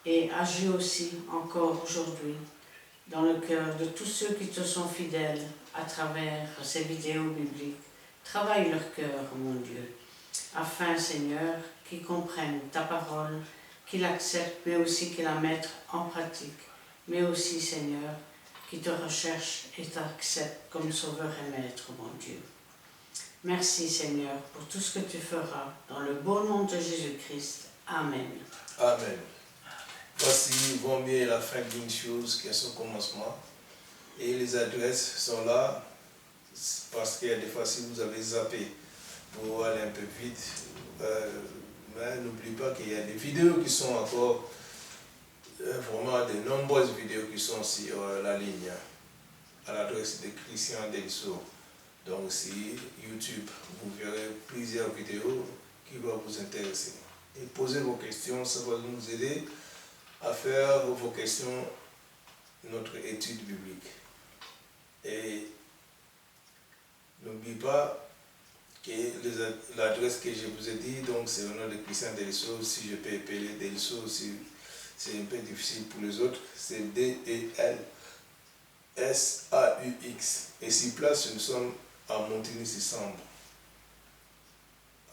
Et agis aussi encore aujourd'hui dans le cœur de tous ceux qui te sont fidèles à travers ces vidéos bibliques. Travaille leur cœur, mon Dieu, afin, Seigneur, qu'ils comprennent ta parole, qu'ils l'acceptent, mais aussi qu'ils la mettent en pratique. Mais aussi, Seigneur, qu'ils te recherchent et t'acceptent comme sauveur et maître, mon Dieu. Merci, Seigneur, pour tout ce que tu feras. Dans le beau nom de Jésus-Christ. Amen. Amen. Voici, vaut mieux la fin d'une chose que son commencement. Et les adresses sont là, parce qu'il y a des fois, si vous avez zappé pour aller un peu vite, mais n'oubliez pas qu'il y a des vidéos qui sont encore, vraiment de nombreuses vidéos qui sont sur la ligne, à l'adresse de Christian Delso. Donc, si YouTube, vous verrez plusieurs vidéos qui vont vous intéresser. Et posez vos questions, ça va nous aider à faire vos questions, notre étude biblique. Et n'oubliez pas que l'adresse que je vous ai dit, donc c'est le nom de Christian Delso. Si je peux appeler Delso, si c'est un peu difficile pour les autres, c'est D-E-L-S-A-U-X. Et si place, nous sommes à Montigny-Sambre,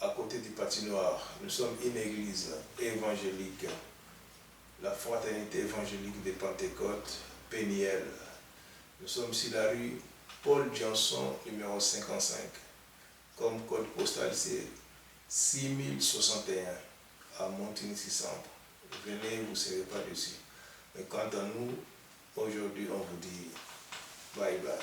à côté du patinoire. Nous sommes une église évangélique, la Fraternité évangélique des Pentecôtes, Péniel. Nous sommes sur la rue Paul Janson, numéro 55. Comme code postal, c'est 6061 à Montigny-Sambre. Venez, vous ne serez pas dessus. Mais quant à nous, aujourd'hui, on vous dit bye bye.